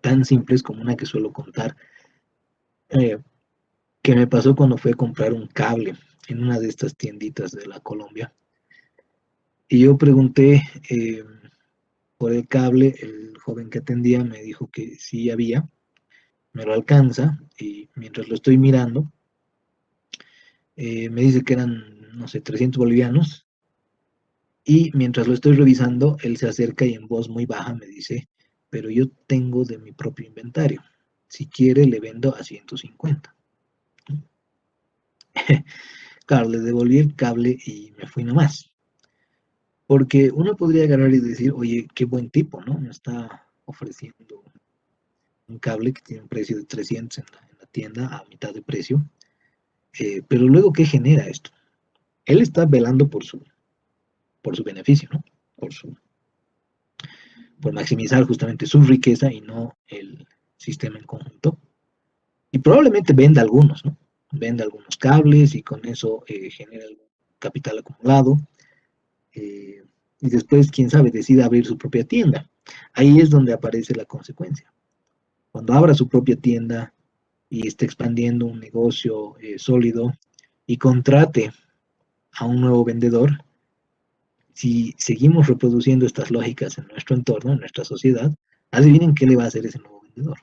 tan simples como una que suelo contar, eh, que me pasó cuando fui a comprar un cable en una de estas tienditas de la Colombia. Y yo pregunté por el cable, el joven que atendía me dijo que sí había, me lo alcanza y mientras lo estoy mirando, me dice que eran, no sé, 300 bolivianos y mientras lo estoy revisando, él se acerca y en voz muy baja me dice, pero yo tengo de mi propio inventario, si quiere le vendo a 150. Claro, le devolví el cable y me fui nomás. Porque uno podría agarrar y decir, oye, qué buen tipo, ¿no? Me está ofreciendo un cable que tiene un precio de 300 en la tienda a mitad de precio. Pero luego, ¿qué genera esto? Él está velando por su beneficio, ¿no? Por, su, por maximizar justamente su riqueza y no el sistema en conjunto. Y probablemente venda algunos, ¿no? Venda algunos cables y con eso genera algún capital acumulado. eh, y después, quién sabe, decide abrir su propia tienda. Ahí es donde aparece la consecuencia. Cuando abra su propia tienda y esté expandiendo un negocio sólido y contrate a un nuevo vendedor, si seguimos reproduciendo estas lógicas en nuestro entorno, en nuestra sociedad, adivinen qué le va a hacer ese nuevo vendedor.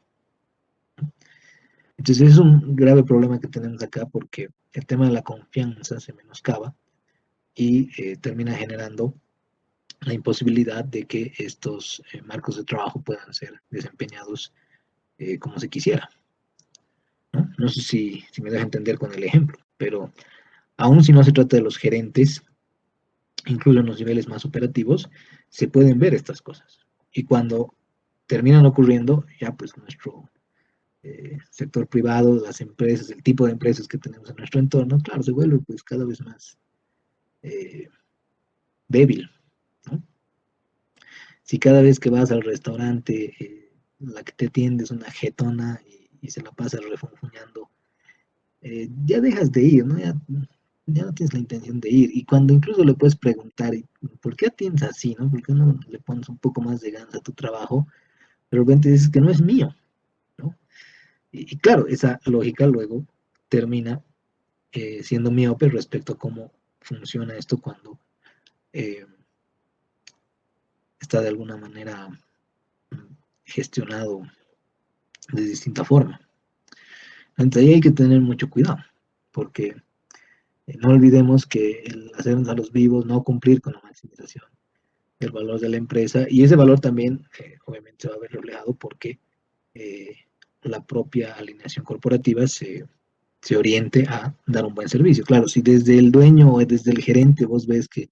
Entonces es un grave problema que tenemos acá porque el tema de la confianza se menoscaba y termina generando la imposibilidad de que estos marcos de trabajo puedan ser desempeñados como se quisiera. ¿No? No sé si me deja entender con el ejemplo, pero aún si no se trata de los gerentes, incluso en los niveles más operativos, se pueden ver estas cosas. Y cuando terminan ocurriendo, ya pues nuestro sector privado, las empresas, el tipo de empresas que tenemos en nuestro entorno, claro, se vuelve pues cada vez más eh, débil, ¿no? Si cada vez que vas al restaurante, la que te atiende es una jetona y se la pasa refunfuñando, ya dejas de ir, ¿no? Ya no tienes la intención de ir. Y cuando incluso le puedes preguntar, ¿por qué atiendes así, no? ¿Por qué no le pones un poco más de ganas a tu trabajo? De repente dices que no es mío, ¿no? Y claro, esa lógica luego termina siendo miope respecto a cómo funciona esto cuando eh, está de alguna manera gestionado de distinta forma. Entonces ahí hay que tener mucho cuidado, porque no olvidemos que el hacernos a los vivos, no cumplir con la maximización del valor de la empresa, y ese valor también obviamente se va a ver reflejado porque eh, la propia alineación corporativa se oriente a dar un buen servicio. Claro, si desde el dueño o desde el gerente vos ves que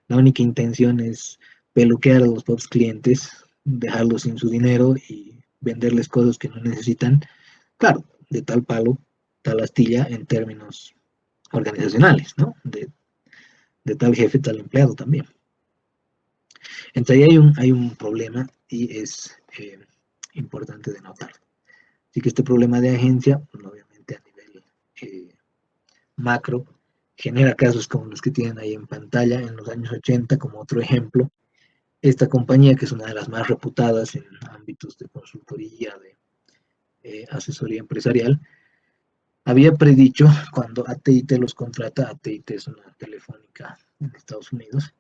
la única intención es peluquear a los propios clientes, dejarlos sin su dinero y venderles cosas que no necesitan, claro, de tal palo, tal astilla en términos organizacionales, ¿no? De tal jefe, tal empleado también. Entonces ahí hay un problema y es importante de notar. Así que este problema de agencia, pues, obviamente a nivel macro, genera casos como los que tienen ahí en pantalla en los años 80 como otro ejemplo. Esta compañía, que es una de las más reputadas en ámbitos de consultoría, de asesoría empresarial, había predicho cuando AT&T los contrata, AT&T es una telefónica en Estados Unidos,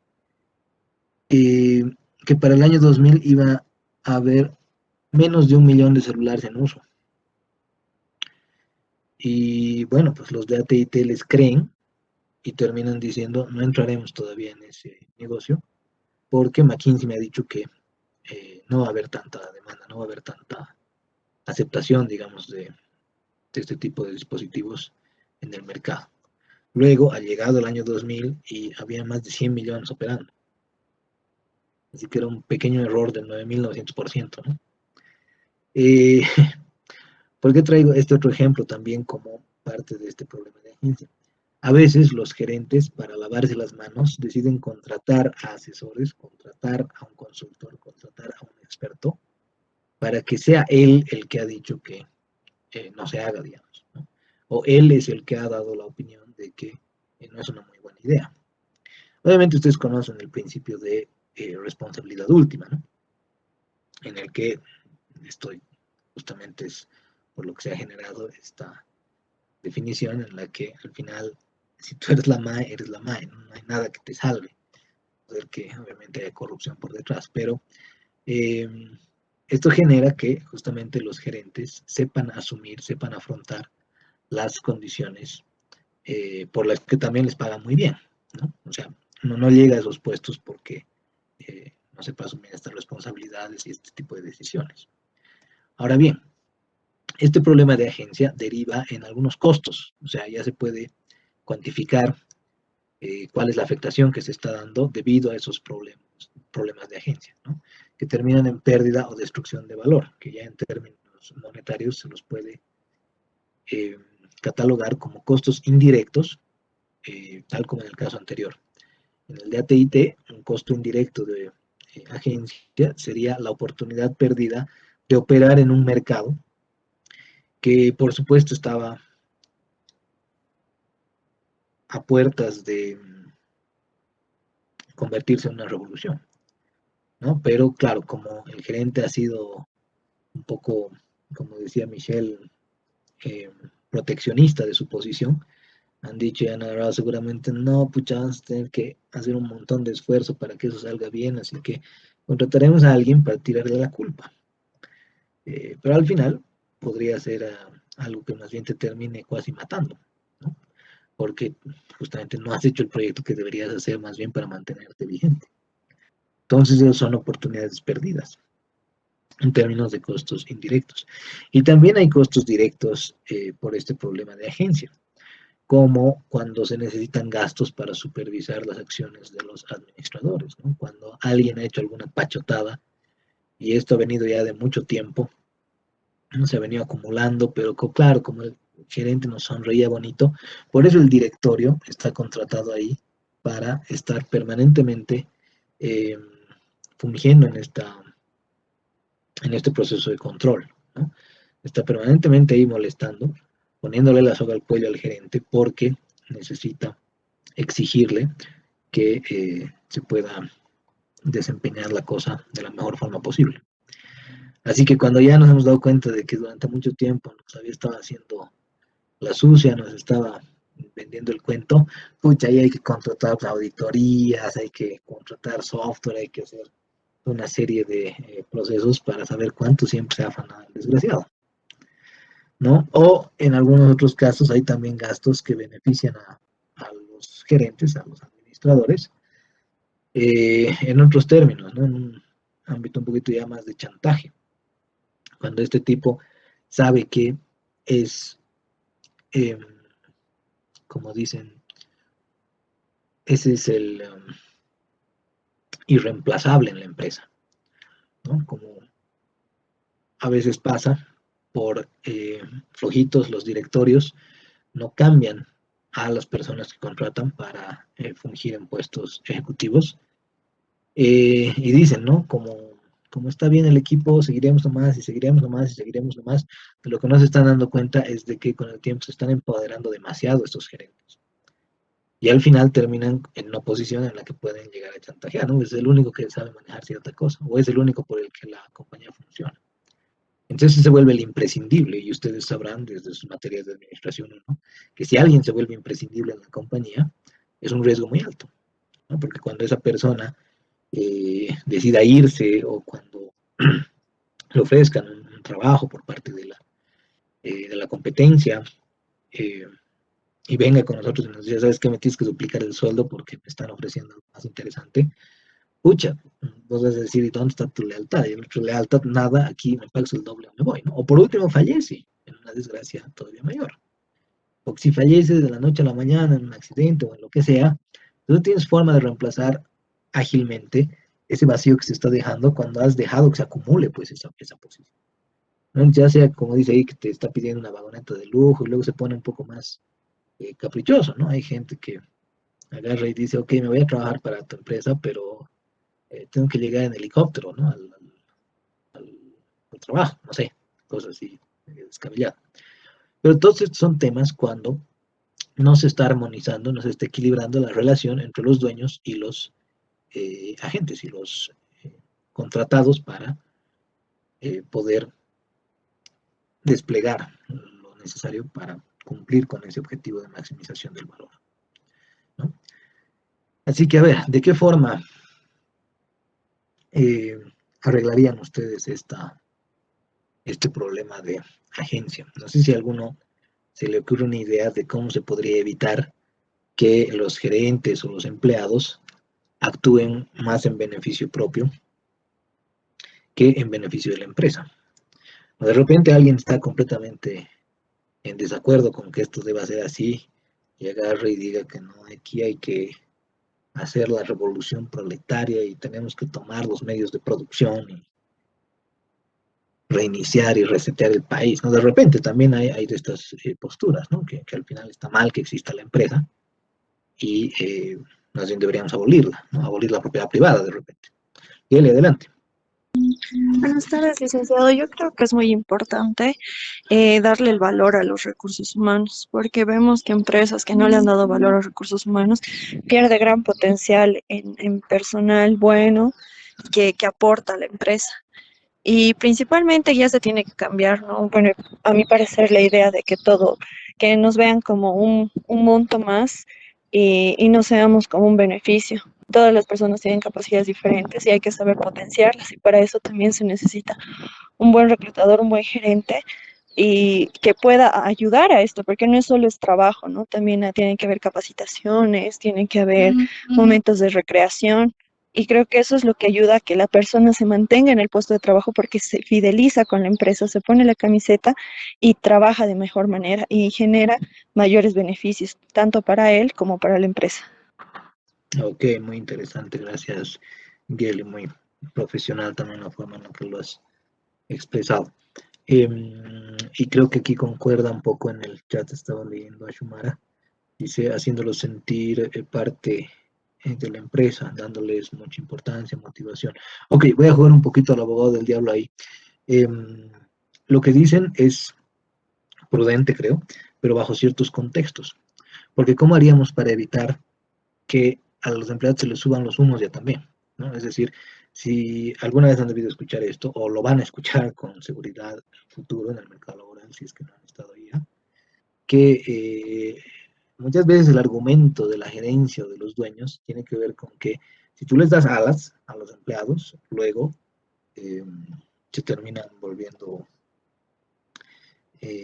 eh, que para el año 2000 iba a haber menos de 1 millón de celulares en uso. Y bueno, pues los de AT&T les creen y terminan diciendo, no entraremos todavía en ese negocio, porque McKinsey me ha dicho que no va a haber tanta demanda, no va a haber tanta aceptación, digamos, de este tipo de dispositivos en el mercado. Luego ha llegado el año 2000 y había más de 100 millones operando. Así que era un pequeño error del 9.900%, ¿no? Eh, ¿Por qué traigo este otro ejemplo también como parte de este problema de agencia? A veces los gerentes, para lavarse las manos, deciden contratar a asesores, contratar a un consultor, contratar a un experto, para que sea él el que ha dicho que no se haga, digamos, ¿no? O él es el que ha dado la opinión de que no es una muy buena idea. Obviamente ustedes conocen el principio de responsabilidad última, ¿no? En el que estoy, justamente es por lo que se ha generado esta definición en la que al final, si tú eres la MAE, eres la MAE, ¿no? No hay nada que te salve, poder que obviamente haya corrupción por detrás, pero eh, esto genera que justamente los gerentes sepan asumir, sepan afrontar las condiciones por las que también les pagan muy bien, ¿no? O sea, uno no llega a esos puestos porque no sepa asumir estas responsabilidades y este tipo de decisiones. Ahora bien, este problema de agencia deriva en algunos costos, o sea, ya se puede cuantificar cuál es la afectación que se está dando debido a esos problemas de agencia, ¿no? Que terminan en pérdida o destrucción de valor, que ya en términos monetarios se los puede eh, catalogar como costos indirectos, tal como en el caso anterior. En el de AT&T, un costo indirecto de agencia sería la oportunidad perdida de operar en un mercado que por supuesto estaba a puertas de convertirse en una revolución, ¿no? Pero claro, como el gerente ha sido un poco, como decía Michelle, eh, proteccionista de su posición, han dicho y han agarrado seguramente, no, pucha, vamos a tener que hacer un montón de esfuerzo para que eso salga bien, así que contrataremos a alguien para tirarle la culpa. Pero al final podría ser algo que más bien te termine casi matando, ¿no? Porque justamente no has hecho el proyecto que deberías hacer más bien para mantenerte vigente. Entonces, esas son oportunidades perdidas en términos de costos indirectos. Y también hay costos directos por este problema de agencia, como cuando se necesitan gastos para supervisar las acciones de los administradores, ¿no? Cuando alguien ha hecho alguna pachotada, y esto ha venido ya de mucho tiempo, no se ha venido acumulando, pero claro, como el gerente nos sonreía bonito, por eso el directorio está contratado ahí para estar permanentemente eh, fungiendo en este proceso de control, ¿no? Está permanentemente ahí molestando, poniéndole la soga al cuello al gerente porque necesita exigirle que se pueda desempeñar la cosa de la mejor forma posible. Así que cuando ya nos hemos dado cuenta de que durante mucho tiempo nos había estado haciendo la sucia, nos estaba vendiendo el cuento, pucha, ahí hay que contratar auditorías, hay que contratar software, hay que hacer una serie de procesos para saber cuánto siempre se ha afanado el desgraciado, ¿no? O en algunos otros casos hay también gastos que benefician a los gerentes, a los administradores, en otros términos, ¿no? En un ámbito un poquito ya más de chantaje, cuando este tipo sabe que es, eh, como dicen, ese es el irreemplazable en la empresa, ¿no? Como a veces pasa, por flojitos los directorios, no cambian a las personas que contratan para fungir en puestos ejecutivos y dicen, ¿no? Como está bien el equipo, seguiremos nomás y seguiremos nomás y seguiremos nomás. De lo que no se están dando cuenta es de que con el tiempo se están empoderando demasiado estos gerentes. Y al final terminan en una posición en la que pueden llegar a chantajear, ¿no? Es el único que sabe manejar cierta cosa, o es el único por el que la compañía funciona. Entonces se vuelve el imprescindible, y ustedes sabrán desde sus materias de administración, ¿no? Que si alguien se vuelve imprescindible en la compañía, es un riesgo muy alto, ¿no? Porque cuando esa persona decida irse o cuando le ofrezcan un trabajo por parte de la competencia eh, y venga con nosotros y nos dice, ¿sabes qué? Me tienes que duplicar el sueldo porque me están ofreciendo algo más interesante. Pucha, vos vas a decir, ¿y dónde está tu lealtad? Y nuestra lealtad, nada, aquí me pagas el doble o me voy, ¿no? O por último, fallece en una desgracia todavía mayor. Porque si falleces de la noche a la mañana en un accidente o en lo que sea, tú no tienes forma de reemplazar ágilmente ese vacío que se está dejando cuando has dejado que se acumule pues esa posición, ¿no? Ya sea como dice ahí que te está pidiendo una vagoneta de lujo y luego se pone un poco más caprichoso, ¿no? Hay gente que agarra y dice, ok, me voy a trabajar para tu empresa, pero tengo que llegar en helicóptero, ¿no? Al trabajo, no sé, cosas así, descabelladas. Pero entonces son temas cuando no se está armonizando, no se está equilibrando la relación entre los dueños y los agentes y los contratados para poder desplegar lo necesario para cumplir con ese objetivo de maximización del valor, ¿no? Así que, a ver, ¿de qué forma eh, arreglarían ustedes este problema de agencia? No sé si a alguno se le ocurre una idea de cómo se podría evitar que los gerentes o los empleados actúen más en beneficio propio que en beneficio de la empresa. O de repente alguien está completamente en desacuerdo con que esto deba ser así y agarre y diga que no, aquí hay que hacer la revolución proletaria y tenemos que tomar los medios de producción y reiniciar y resetear el país, ¿no? De repente también hay de estas posturas, ¿no? Que al final está mal que exista la empresa y más bien deberíamos abolirla, ¿no? Abolir la propiedad privada de repente. Y él adelante. Buenas tardes, licenciado. Yo creo que es muy importante darle el valor a los recursos humanos, porque vemos que empresas que no le han dado valor a los recursos humanos pierde gran potencial en personal bueno que aporta a la empresa. Y principalmente ya se tiene que cambiar, ¿no? Bueno, a mi parecer la idea de que todo, que nos vean como un monto más y no seamos como un beneficio. Todas las personas tienen capacidades diferentes y hay que saber potenciarlas y para eso también se necesita un buen reclutador, un buen gerente y que pueda ayudar a esto, porque no es solo es trabajo, ¿no? También tienen que haber capacitaciones, tienen que haber momentos de recreación. Y creo que eso es lo que ayuda a que la persona se mantenga en el puesto de trabajo porque se fideliza con la empresa, se pone la camiseta y trabaja de mejor manera y genera mayores beneficios, tanto para él como para la empresa. Ok, muy interesante, gracias, Geli, muy profesional también la forma en la que lo has expresado. Y creo que aquí concuerda un poco en el chat, estaba leyendo a Shumara, dice, haciéndolo sentir parte de la empresa, dándoles mucha importancia, motivación. Ok, voy a jugar un poquito al abogado del diablo ahí. Lo que dicen es prudente, creo, pero bajo ciertos contextos. Porque ¿cómo haríamos para evitar que a los empleados se les suban los humos ya también? ¿No? Es decir, si alguna vez han debido escuchar esto, o lo van a escuchar con seguridad en el futuro en el mercado laboral, si es que no han estado ahí ya, que muchas veces el argumento de la gerencia o de los dueños tiene que ver con que si tú les das alas a los empleados, luego eh, se terminan volviendo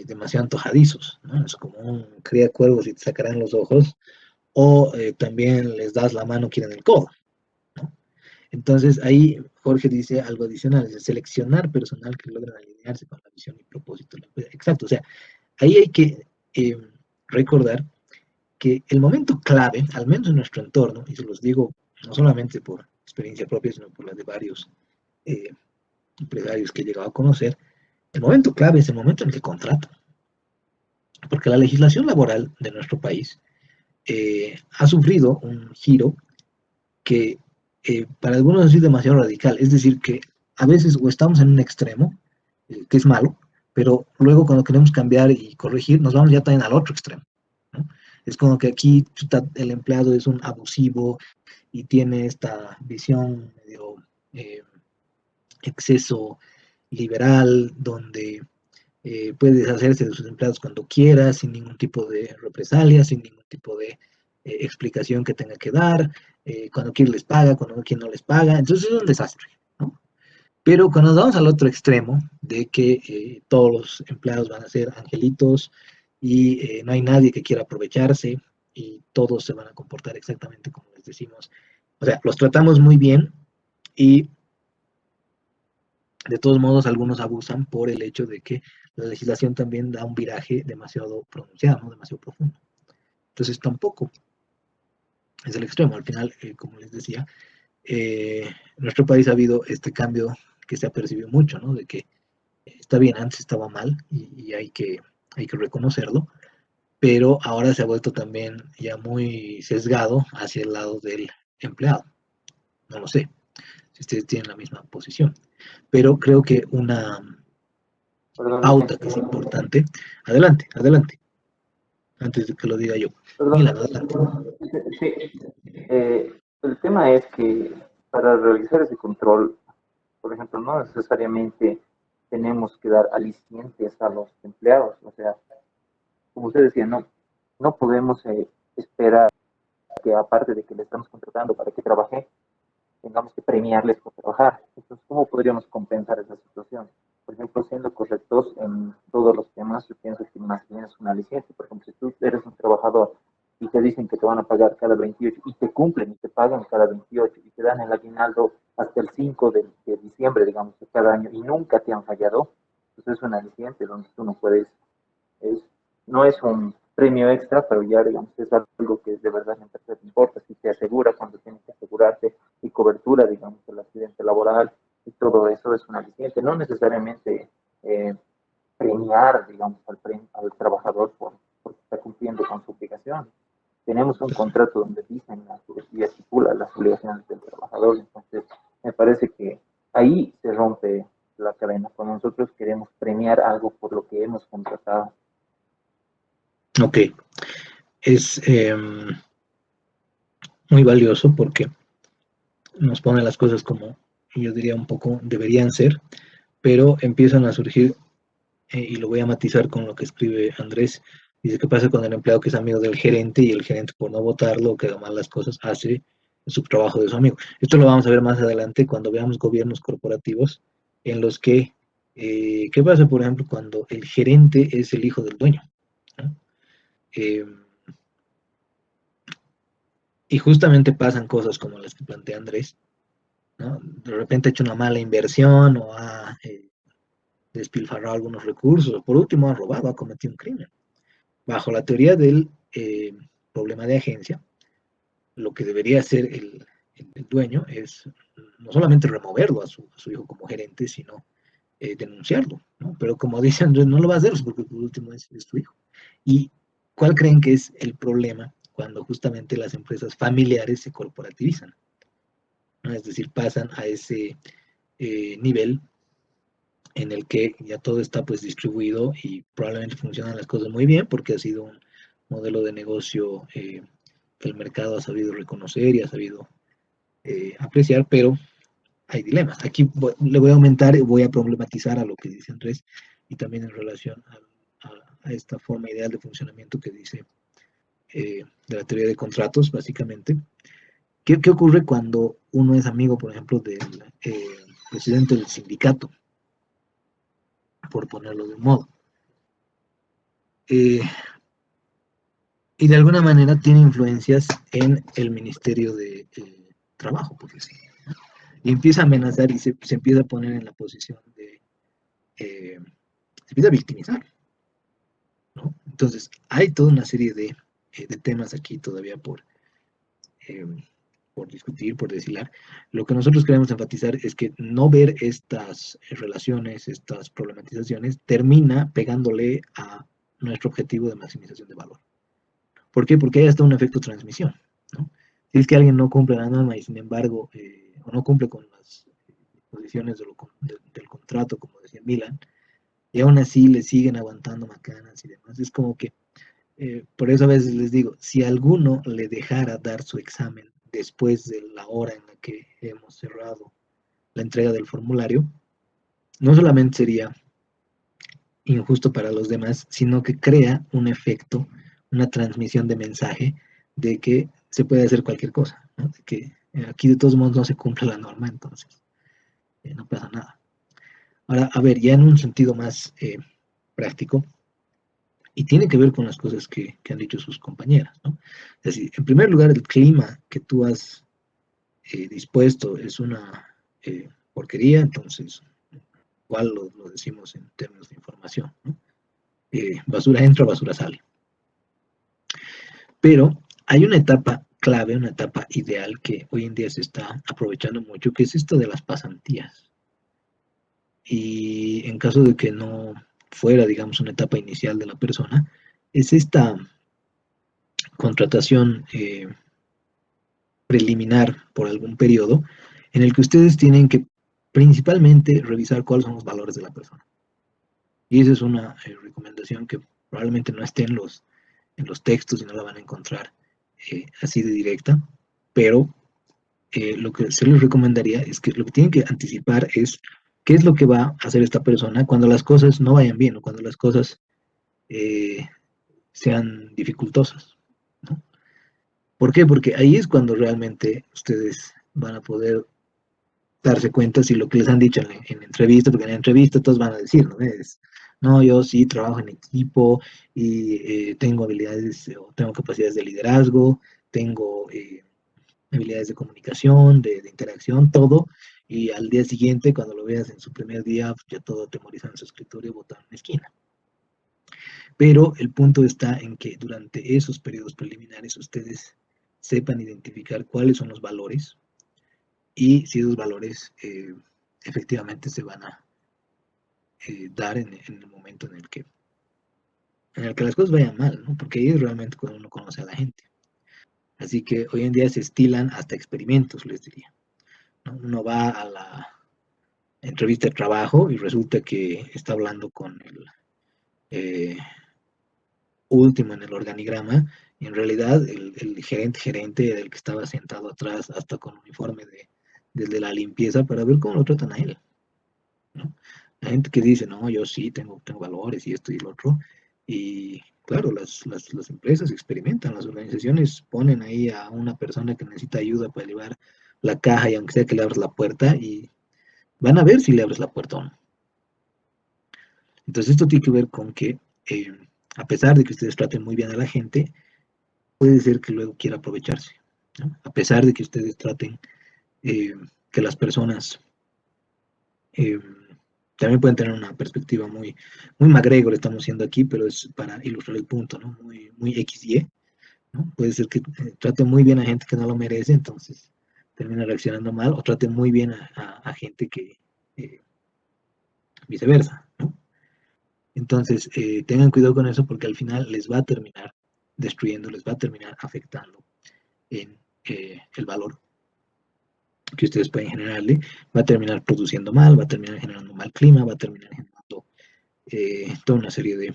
demasiado antojadizos, ¿no? Es como un cría cuervos y te sacarán los ojos, o también les das la mano, quieren el codo, ¿no? Entonces ahí Jorge dice algo adicional, es seleccionar personal que logran alinearse con la visión y propósito de la empresa. Exacto, o sea, ahí hay que recordar que el momento clave, al menos en nuestro entorno, y se los digo no solamente por experiencia propia, sino por la de varios eh, empresarios que he llegado a conocer, el momento clave es el momento en el que contratan. Porque la legislación laboral de nuestro país ha sufrido un giro que para algunos es demasiado radical. Es decir, que a veces o estamos en un extremo, que es malo, pero luego cuando queremos cambiar y corregir, nos vamos ya también al otro extremo, ¿no? Es como que aquí el empleado es un abusivo y tiene esta visión medio eh, exceso liberal, donde puede deshacerse de sus empleados cuando quiera, sin ningún tipo de represalia, sin ningún tipo de explicación que tenga que dar, cuando quiere les paga, cuando no quiere no les paga, entonces es un desastre, ¿no? Pero cuando nos vamos al otro extremo, de que todos los empleados van a ser angelitos y no hay nadie que quiera aprovecharse y todos se van a comportar exactamente como les decimos, o sea, los tratamos muy bien y de todos modos algunos abusan por el hecho de que la legislación también da un viraje demasiado pronunciado, ¿no? Demasiado profundo. Entonces tampoco es el extremo. Al final, como les decía, en nuestro país ha habido este cambio que se ha percibido mucho, ¿no? De que está bien, antes estaba mal y hay que reconocerlo, pero ahora se ha vuelto también ya muy sesgado hacia el lado del empleado. No lo sé si ustedes tienen la misma posición, pero creo que una Perdón, pauta que es importante. Adelante, adelante, antes de que lo diga yo. Milan, perdón. adelante. Sí, el tema es que para realizar ese control, por ejemplo, no necesariamente tenemos que dar alicientes a los empleados. O sea, como usted decía, no podemos esperar que aparte de que le estamos contratando para que trabaje, tengamos que premiarles por trabajar. Entonces, ¿cómo podríamos compensar esa situación? Por ejemplo, siendo correctos en todos los temas, yo pienso que más bien es una aliciente. Por ejemplo, si tú eres un trabajador y te dicen que te van a pagar cada 28 y te cumplen y te pagan cada 28 y te dan el aguinaldo hasta el 5 de diciembre, digamos, de cada año y nunca te han fallado, pues es una aliciente donde tú no puedes, es, no es un premio extra, pero ya digamos es algo que de verdad la empresa te importa, si te asegura cuando tienes que asegurarte y cobertura, digamos, del accidente laboral y todo eso es un aliciente, no necesariamente eh, premiar, digamos, al trabajador porque está cumpliendo con su obligación. Tenemos un contrato donde dicen y estipula las obligaciones del trabajador, entonces me parece que ahí se rompe la cadena, cuando nosotros queremos premiar algo por lo que hemos contratado. Ok, es muy valioso porque nos pone las cosas como yo diría un poco deberían ser, pero empiezan a surgir, y lo voy a matizar con lo que escribe Andrés. Dice, ¿qué pasa con el empleado que es amigo del gerente y el gerente por no votarlo o que haga mal las cosas hace su trabajo de su amigo? Esto lo vamos a ver más adelante cuando veamos gobiernos corporativos en los que, ¿qué pasa, por ejemplo, cuando el gerente es el hijo del dueño? ¿No? Eh, y justamente pasan cosas como las que plantea Andrés, ¿no? De repente ha hecho una mala inversión o ha despilfarrado algunos recursos, o por último ha robado, ha cometido un crimen. Bajo la teoría del problema de agencia, lo que debería hacer el dueño es no solamente removerlo a su hijo como gerente, sino denunciarlo, ¿no? Pero como dice Andrés, no lo va a hacer porque por último es tu hijo. ¿Y cuál creen que es el problema cuando justamente las empresas familiares se corporativizan? ¿No? Es decir, pasan a ese nivel en el que ya todo está pues distribuido y probablemente funcionan las cosas muy bien porque ha sido un modelo de negocio que el mercado ha sabido reconocer y ha sabido apreciar, pero hay dilemas. Aquí le voy a aumentar y voy a problematizar a lo que dice Andrés y también en relación a esta forma ideal de funcionamiento que dice de la teoría de contratos, básicamente. ¿Qué ocurre cuando uno es amigo, por ejemplo, del presidente del sindicato, por ponerlo de un modo? Eh, y de alguna manera tiene influencias en el Ministerio de Trabajo, por decirlo. Y empieza a amenazar y se empieza a poner en la posición de, se empieza a victimizar, ¿no? Entonces, hay toda una serie de temas aquí todavía eh, por discutir, por deshilar. Lo que nosotros queremos enfatizar es que no ver estas relaciones, estas problematizaciones, termina pegándole a nuestro objetivo de maximización de valor. ¿Por qué? Porque hay hasta un efecto transmisión, ¿no? Si es que alguien no cumple la norma y sin embargo, o no cumple con las condiciones del contrato, como decía Milan, y aún así le siguen aguantando macanas y demás, es como que, por eso a veces les digo, si alguno le dejara dar su examen después de la hora en la que hemos cerrado la entrega del formulario, no solamente sería injusto para los demás, sino que crea un efecto, una transmisión de mensaje de que se puede hacer cualquier cosa, ¿no? De que aquí de todos modos no se cumple la norma, entonces no pasa nada. Ahora, a ver, ya en un sentido más práctico, y tiene que ver con las cosas que han dicho sus compañeras, ¿no? Es decir, en primer lugar, el clima que tú has dispuesto es una porquería, entonces, igual lo decimos en términos de información, ¿no? Basura entra, basura sale. Pero hay una etapa clave, una etapa ideal que hoy en día se está aprovechando mucho, que es esto de las pasantías. Y en caso de que no fuera, digamos, una etapa inicial de la persona, es esta contratación preliminar por algún periodo en el que ustedes tienen que principalmente revisar cuáles son los valores de la persona. Y esa es una recomendación que probablemente no esté en los textos y no la van a encontrar así de directa, pero lo que se les recomendaría es que lo que tienen que anticipar es qué es lo que va a hacer esta persona cuando las cosas no vayan bien o cuando las cosas sean dificultosas, ¿no? ¿Por qué? Porque ahí es cuando realmente ustedes van a poder darse cuenta si lo que les han dicho en entrevista, porque en la entrevista todos van a decir, ¿no? No, yo sí trabajo en equipo y tengo habilidades o tengo capacidades de liderazgo, tengo habilidades de comunicación, de interacción, todo, y al día siguiente, cuando lo veas en su primer día, ya todo atemorizado en su escritorio, botado en la esquina. Pero el punto está en que durante esos periodos preliminares ustedes sepan identificar cuáles son los valores y si esos valores efectivamente se van a dar en el momento en el que las cosas vayan mal, ¿no? Porque ahí es realmente cuando uno conoce a la gente. Así que hoy en día se estilan hasta experimentos, les diría, ¿no? Uno va a la entrevista de trabajo y resulta que está hablando con el eh, último en el organigrama, y en realidad el gerente era el que estaba sentado atrás, hasta con uniforme de la limpieza, para ver cómo lo tratan a él, ¿no? La gente que dice, no, yo sí tengo valores y esto y lo otro, y claro, las empresas experimentan, las organizaciones ponen ahí a una persona que necesita ayuda para llevar la caja, y aunque sea que le abras la puerta, y van a ver si le abres la puerta o no. Entonces esto tiene que ver con que, a pesar de que ustedes traten muy bien a la gente, puede ser que luego quiera aprovecharse, ¿no? A pesar de que ustedes traten eh, que las personas eh, también pueden tener una perspectiva muy MacGregor, estamos siendo aquí, pero es para ilustrar el punto, ¿no? Muy XY, ¿no? Puede ser que trate muy bien a gente que no lo merece, entonces termina reaccionando mal, o trate muy bien a gente que eh, viceversa, ¿no? Entonces, tengan cuidado con eso porque al final les va a terminar destruyendo, les va a terminar afectando en el valor que ustedes pueden generarle, va a terminar produciendo mal, va a terminar generando mal clima, va a terminar generando toda una serie de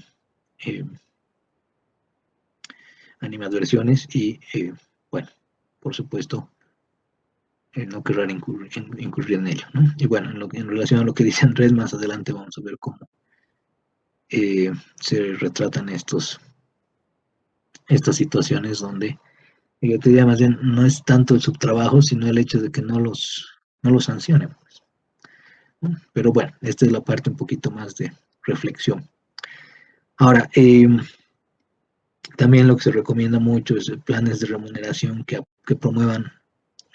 eh, animadversiones y, bueno, por supuesto, no querrán incurrir en ello, ¿no? Y bueno, en relación a lo que dice Andrés, más adelante vamos a ver cómo se retratan estas situaciones donde yo te diría más bien, no es tanto el subtrabajo, sino el hecho de que no los sancionen, pues, ¿no? Pero bueno, esta es la parte un poquito más de reflexión. Ahora, también lo que se recomienda mucho es planes de remuneración que promuevan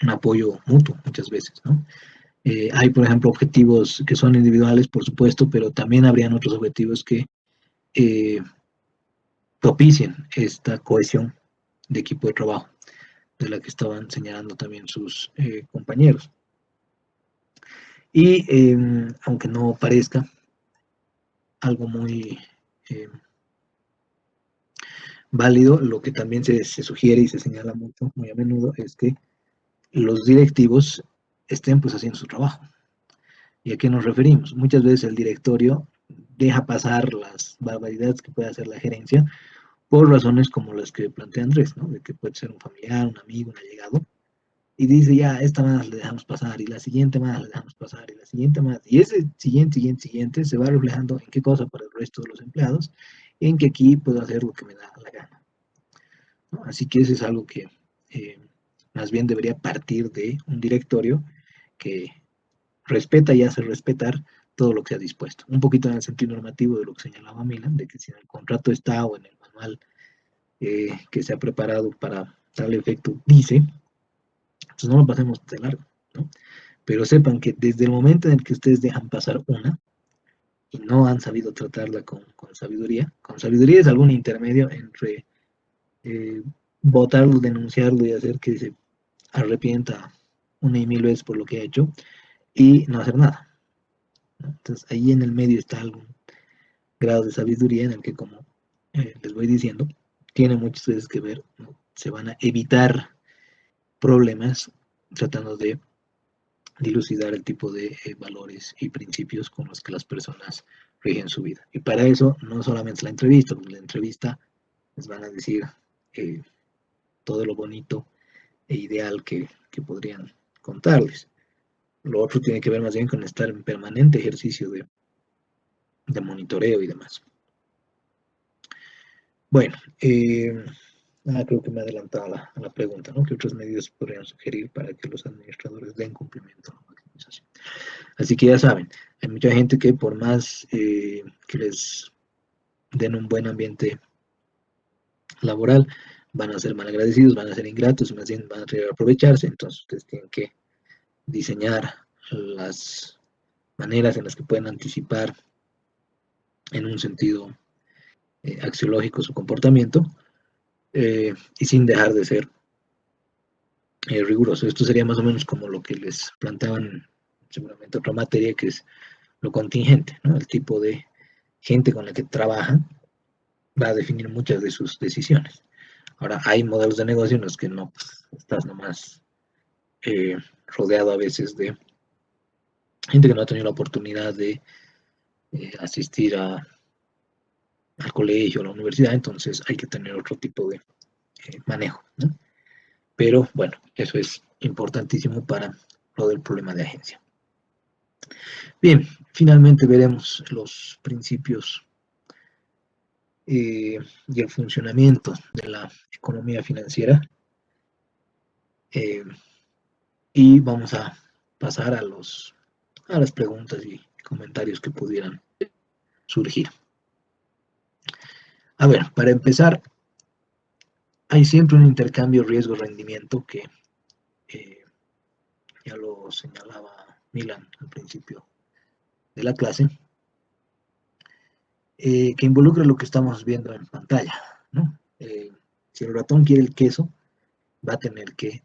un apoyo mutuo muchas veces, ¿no? Hay, por ejemplo, objetivos que son individuales, por supuesto, pero también habrían otros objetivos que eh, propicien esta cohesión de equipo de trabajo, de la que estaban señalando también sus compañeros. Y aunque no parezca algo muy válido, lo que también se sugiere y se señala mucho, muy a menudo, es que los directivos estén pues haciendo su trabajo. ¿Y a qué nos referimos? Muchas veces el directorio deja pasar las barbaridades que puede hacer la gerencia por razones como las que plantea Andrés, ¿no? De que puede ser un familiar, un amigo, un allegado, y dice, ya, esta más le dejamos pasar, y la siguiente más le dejamos pasar, y la siguiente más, y ese siguiente se va reflejando en qué cosa para el resto de los empleados, en que aquí puedo hacer lo que me da la gana, ¿no? Así que eso es algo que eh, más bien debería partir de un directorio que respeta y hace respetar todo lo que se ha dispuesto. Un poquito en el sentido normativo de lo que señalaba Milan, de que si en el contrato está o en el manual que se ha preparado para tal efecto dice, entonces no lo pasemos de largo, ¿no? Pero sepan que desde el momento en el que ustedes dejan pasar una y no han sabido tratarla con sabiduría es algún intermedio entre eh, votarlo, denunciarlo y hacer que se arrepienta una y mil veces por lo que ha hecho y no hacer nada, ¿no? Entonces ahí en el medio está algún grado de sabiduría en el que como les voy diciendo, tiene muchas veces que ver, ¿no? Se van a evitar problemas tratando de dilucidar el tipo de valores y principios con los que las personas rigen su vida. Y para eso no solamente es la entrevista, porque la entrevista les van a decir eh, todo lo bonito e ideal que podrían contarles. Lo otro tiene que ver más bien con estar en permanente ejercicio de monitoreo y demás. Bueno, creo que me he adelantado a la pregunta, ¿no? ¿Qué otros medios podrían sugerir para que los administradores den cumplimiento a la maximización? Así que ya saben, hay mucha gente que por más que les den un buen ambiente laboral, van a ser malagradecidos, van a ser ingratos, más bien van a querer aprovecharse, entonces ustedes tienen que diseñar las maneras en las que pueden anticipar en un sentido axiológico su comportamiento y sin dejar de ser riguroso. Esto sería más o menos como lo que les planteaban seguramente otra materia, que es lo contingente, ¿no? El tipo de gente con la que trabajan va a definir muchas de sus decisiones. Ahora, hay modelos de negocio en los que no, pues, estás nomás rodeado a veces de gente que no ha tenido la oportunidad de asistir al colegio, a la universidad, entonces hay que tener otro tipo de manejo, ¿no? Pero bueno, eso es importantísimo para lo del problema de agencia. Bien, finalmente veremos los principios y el funcionamiento de la economía financiera y vamos a pasar a las preguntas y comentarios que pudieran surgir. A ver, para empezar, hay siempre un intercambio riesgo-rendimiento que ya lo señalaba Milan al principio de la clase, que involucra lo que estamos viendo en pantalla, ¿no? Si el ratón quiere el queso, va a tener que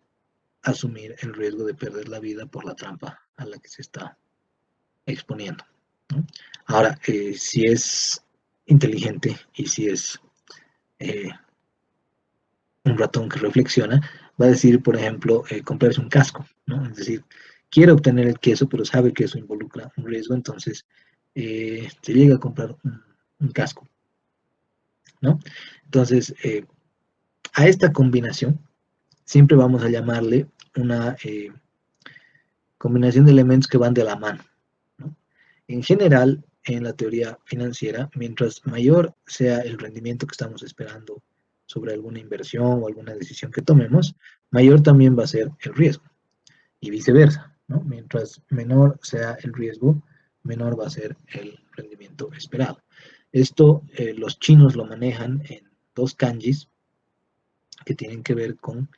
asumir el riesgo de perder la vida por la trampa a la que se está exponiendo, ¿no? Ahora, si es inteligente y si es un ratón que reflexiona, va a decir, por ejemplo, comprarse un casco, ¿no? Es decir, quiere obtener el queso, pero sabe que eso involucra un riesgo, entonces se llega a comprar un casco, ¿no? Entonces, a esta combinación siempre vamos a llamarle una combinación de elementos que van de la mano, ¿no? En general, en la teoría financiera, mientras mayor sea el rendimiento que estamos esperando sobre alguna inversión o alguna decisión que tomemos, mayor también va a ser el riesgo y viceversa, ¿no? Mientras menor sea el riesgo, menor va a ser el rendimiento esperado. Esto los chinos lo manejan en dos kanjis que tienen que ver con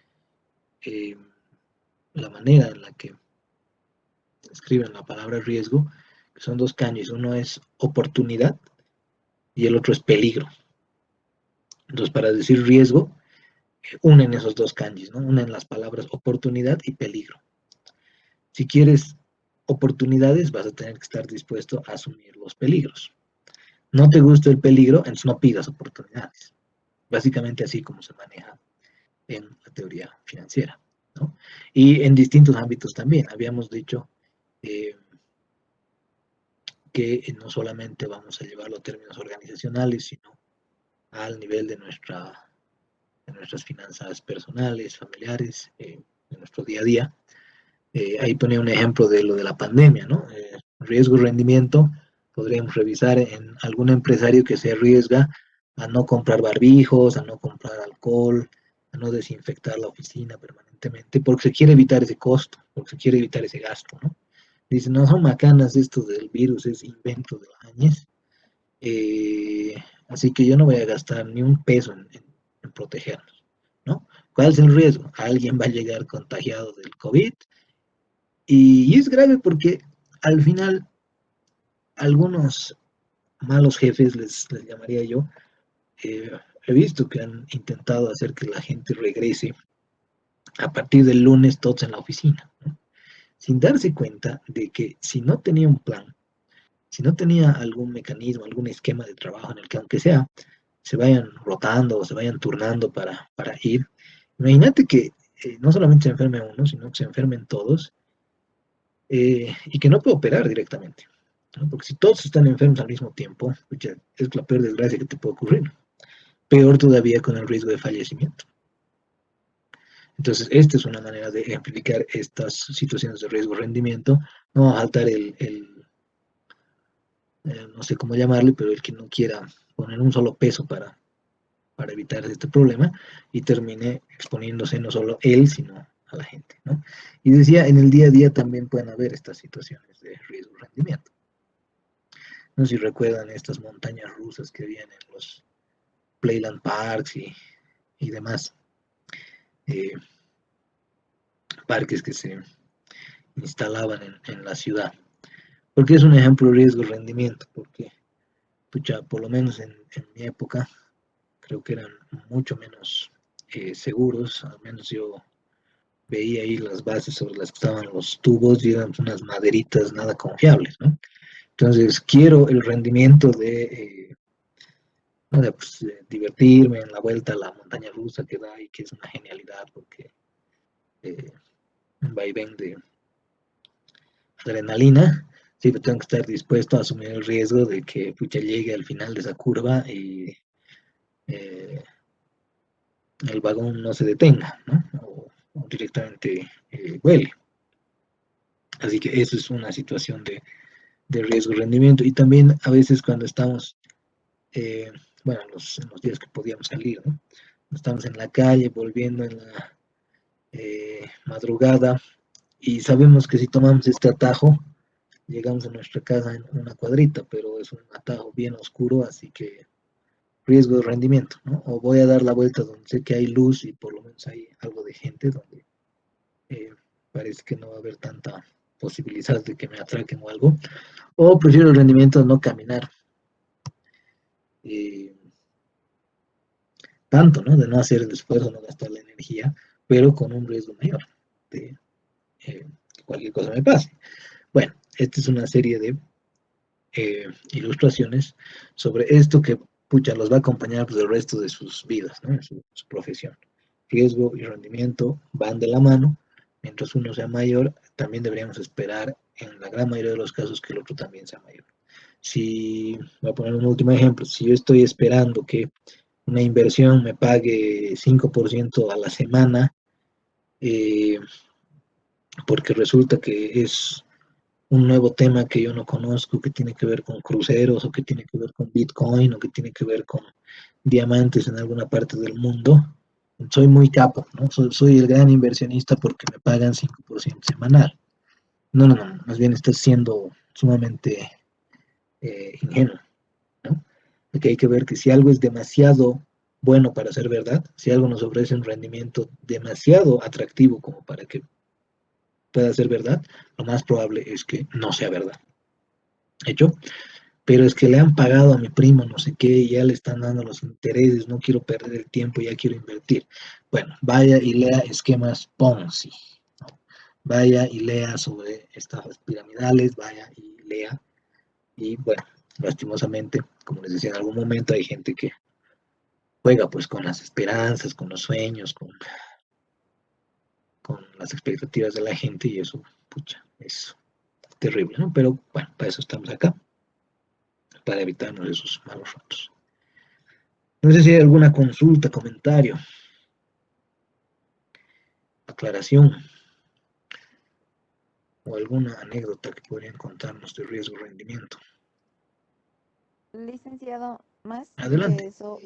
la manera en la que escriben la palabra riesgo, que son dos kanjis, uno es oportunidad y el otro es peligro. Entonces, para decir riesgo, unen esos dos kanjis, ¿no? Unen las palabras oportunidad y peligro. Si quieres oportunidades, vas a tener que estar dispuesto a asumir los peligros. No te gusta el peligro, entonces no pidas oportunidades. Básicamente así como se maneja en la teoría financiera, ¿no? Y en distintos ámbitos también. Habíamos dicho que no solamente vamos a llevarlo a términos organizacionales, sino al nivel de nuestras finanzas personales, familiares, de nuestro día a día. Ahí ponía un ejemplo de lo de la pandemia, ¿no? Riesgo-rendimiento, podríamos revisar en algún empresario que se arriesga a no comprar barbijos, a no comprar alcohol, a no desinfectar la oficina permanentemente, porque se quiere evitar ese costo, porque se quiere evitar ese gasto, ¿no? Dicen, no son macanas esto del virus, es invento de la Áñez, así que yo no voy a gastar ni un peso en protegernos, ¿no? ¿Cuál es el riesgo? Alguien va a llegar contagiado del COVID y es grave porque al final algunos malos jefes, les llamaría yo, he visto que han intentado hacer que la gente regrese a partir del lunes todos en la oficina, ¿no? Sin darse cuenta de que si no tenía un plan, si no tenía algún mecanismo, algún esquema de trabajo en el que aunque sea se vayan rotando o se vayan turnando para ir. Imagínate que no solamente se enferme uno, sino que se enfermen todos y que no puede operar directamente, ¿no? Porque si todos están enfermos al mismo tiempo, pucha, es la peor desgracia que te puede ocurrir. Peor todavía con el riesgo de fallecimiento. Entonces, esta es una manera de ejemplificar estas situaciones de riesgo-rendimiento. No va a faltar no sé cómo llamarle, pero el que no quiera poner un solo peso para evitar este problema y termine exponiéndose no solo él, sino a la gente, ¿no? Y decía, en el día a día también pueden haber estas situaciones de riesgo-rendimiento. No sé si recuerdan estas montañas rusas que habían en los Playland Parks y demás eh, parques que se instalaban en la ciudad. Porque es un ejemplo de riesgo-rendimiento, porque pucha, por lo menos en mi época creo que eran mucho menos seguros, al menos yo veía ahí las bases sobre las que estaban los tubos y eran unas maderitas nada confiables, ¿no? Entonces quiero el rendimiento no, de pues, divertirme en la vuelta a la montaña rusa que da y que es una genialidad porque un vaivén de adrenalina, sí, pero tengo que estar dispuesto a asumir el riesgo de que pucha, llegue al final de esa curva y eh, el vagón no se detenga, ¿no? O directamente vuele. Así que eso es una situación de riesgo-rendimiento. Y también a veces cuando estamos, eh, bueno, en los días que podíamos salir, ¿no? Estamos en la calle, volviendo en la madrugada, y sabemos que si tomamos este atajo, llegamos a nuestra casa en una cuadrita, pero es un atajo bien oscuro, así que riesgo de rendimiento, ¿no? O voy a dar la vuelta donde sé que hay luz y por lo menos hay algo de gente, donde eh, parece que no va a haber tanta posibilidad de que me atraquen o algo, o prefiero el rendimiento de no caminar eh, tanto, ¿no? De no hacer el esfuerzo, no gastar la energía, pero con un riesgo mayor de que cualquier cosa me pase. Bueno, esta es una serie de ilustraciones sobre esto que, pucha, los va a acompañar pues, el resto de sus vidas, ¿no? En su profesión. Riesgo y rendimiento van de la mano. Mientras uno sea mayor, también deberíamos esperar, en la gran mayoría de los casos, que el otro también sea mayor. Si, voy a poner un último ejemplo, si yo estoy esperando que una inversión me pague 5% a la semana, eh, porque resulta que es un nuevo tema que yo no conozco, que tiene que ver con cruceros, o que tiene que ver con Bitcoin, o que tiene que ver con diamantes en alguna parte del mundo. Soy muy capo, ¿no? Soy el gran inversionista porque me pagan 5% semanal. No, no, no, más bien estás siendo sumamente ingenuo, ¿no? Porque hay que ver que si algo es demasiado bueno para ser verdad, si algo nos ofrece un rendimiento demasiado atractivo como para que pueda ser verdad, lo más probable es que no sea verdad. ¿Hecho? Pero es que le han pagado a mi primo no sé qué, y ya le están dando los intereses, no quiero perder el tiempo, ya quiero invertir. Bueno, vaya y lea esquemas Ponzi, ¿no? Vaya y lea sobre estafas piramidales, vaya y lea. Y bueno, lastimosamente, como les decía en algún momento, hay gente que juega pues con las esperanzas, con los sueños, con las expectativas de la gente y eso, pucha, es terrible, ¿no? Pero bueno, para eso estamos acá, para evitarnos esos malos ratos. No sé si hay alguna consulta, comentario, aclaración o alguna anécdota que podrían contarnos de riesgo-rendimiento. Licenciado, más Adelante. que eso,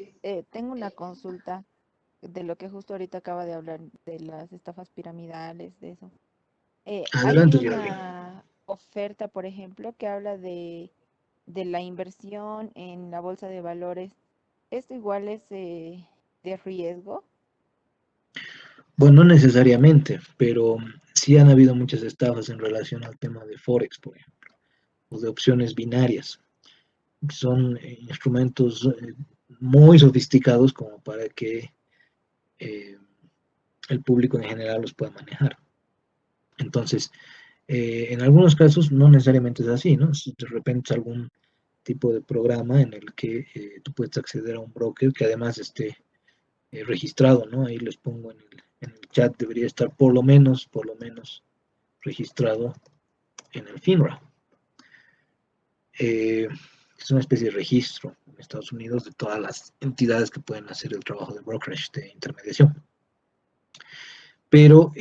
tengo una consulta de lo que justo ahorita acaba de hablar, de las estafas piramidales, de eso. Hay Adelante, Geraldine. una oferta, por ejemplo, que habla de la inversión en la bolsa de valores. ¿Esto igual es de riesgo? Bueno, no necesariamente, pero sí han habido muchas estafas en relación al tema de Forex, por ejemplo, o de opciones binarias. Son instrumentos muy sofisticados como para que eh, el público en general los pueda manejar. Entonces, en algunos casos no necesariamente es así, ¿no? Si de repente algún tipo de programa en el que tú puedes acceder a un broker que además esté registrado, ¿no? Ahí les pongo en el chat, debería estar por lo menos registrado en el FINRA. Es una especie de registro en Estados Unidos de todas las entidades que pueden hacer el trabajo de brokerage, de intermediación. Pero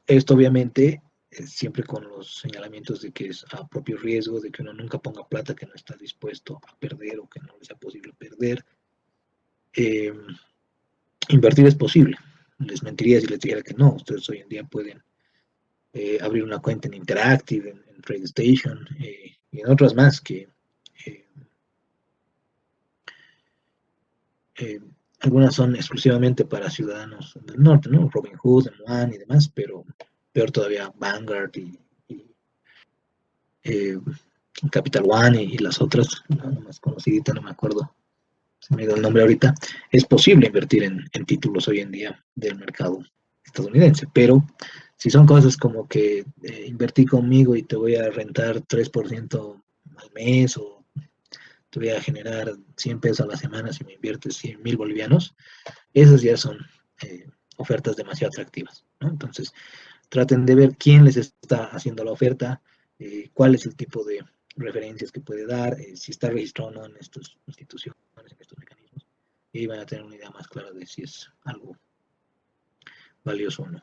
esto obviamente siempre con los señalamientos de que es a propio riesgo, de que uno nunca ponga plata que no está dispuesto a perder o que no le sea posible perder. Invertir es posible. Les mentiría si les dijera que no. Ustedes hoy en día pueden abrir una cuenta en Interactive, en TradeStation y en otras más que eh, eh, algunas son exclusivamente para ciudadanos del norte, ¿no? Robinhood, M1 y demás, pero peor todavía Vanguard y Capital One y las otras, la más conocidita, no me acuerdo, se me ha ido el nombre ahorita. Es posible invertir en títulos hoy en día del mercado estadounidense, pero si son cosas como que invertí conmigo y te voy a rentar 3% al mes o te voy a generar 100 pesos a la semana si me inviertes 100,000 bolivianos, esas ya son ofertas demasiado atractivas, ¿no? Entonces, traten de ver quién les está haciendo la oferta, cuál es el tipo de referencias que puede dar, si está registrado o no en estas instituciones, en estos mecanismos, y ahí van a tener una idea más clara de si es algo valioso o no.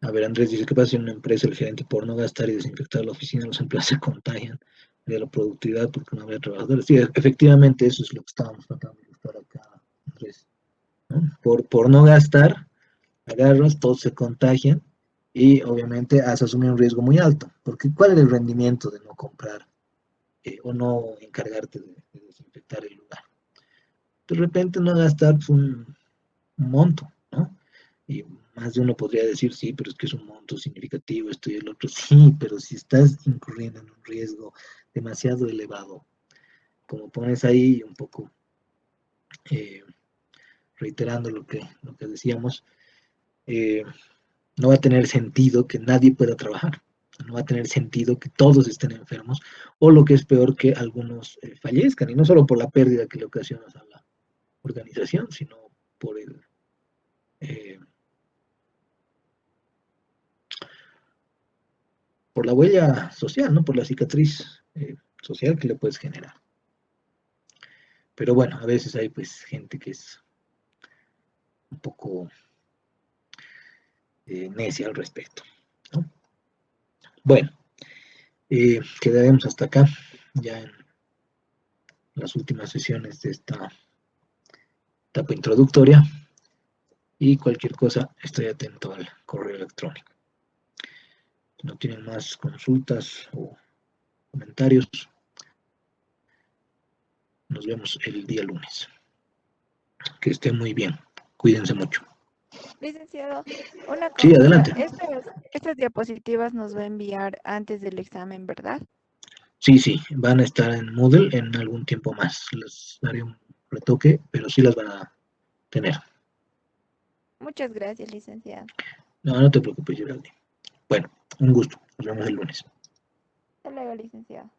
A ver, Andrés dice, ¿qué pasa si en una empresa el gerente por no gastar y desinfectar la oficina, los empleados se contagian de la productividad porque no había trabajadores? Sí, efectivamente eso es lo que estábamos tratando de ilustrar acá, Andrés, ¿no? Por no gastar, agarras, todos se contagian y obviamente has asumido un riesgo muy alto, porque ¿cuál es el rendimiento de no comprar o no encargarte de desinfectar el lugar? De repente no gastar pues, un monto, ¿no? Y más de uno podría decir, sí, pero es que es un monto significativo, esto y el otro, sí, pero si estás incurriendo en un riesgo demasiado elevado, como pones ahí un poco eh, reiterando lo que decíamos, eh, no va a tener sentido que nadie pueda trabajar, no va a tener sentido que todos estén enfermos, o lo que es peor, que algunos fallezcan, y no solo por la pérdida que le ocasionas a la organización, sino por eh, por la huella social, ¿no? Por la cicatriz social que le puedes generar. Pero bueno, a veces hay pues gente que es un poco necia al respecto, ¿no? Bueno, quedaremos hasta acá, ya en las últimas sesiones de esta etapa introductoria, y cualquier cosa estoy atento al correo electrónico. Si no tienen más consultas o comentarios, nos vemos el día lunes. Que estén muy bien. Cuídense mucho. Licenciado, una Sí, consulta. adelante. Estas diapositivas nos va a enviar antes del examen, ¿verdad? Sí, sí, van a estar en Moodle en algún tiempo más. Les daré un retoque, pero sí las van a tener. Muchas gracias, licenciado. No, no te preocupes, Geraldine. Bueno, un gusto. Nos vemos el lunes. Hasta luego, licenciado.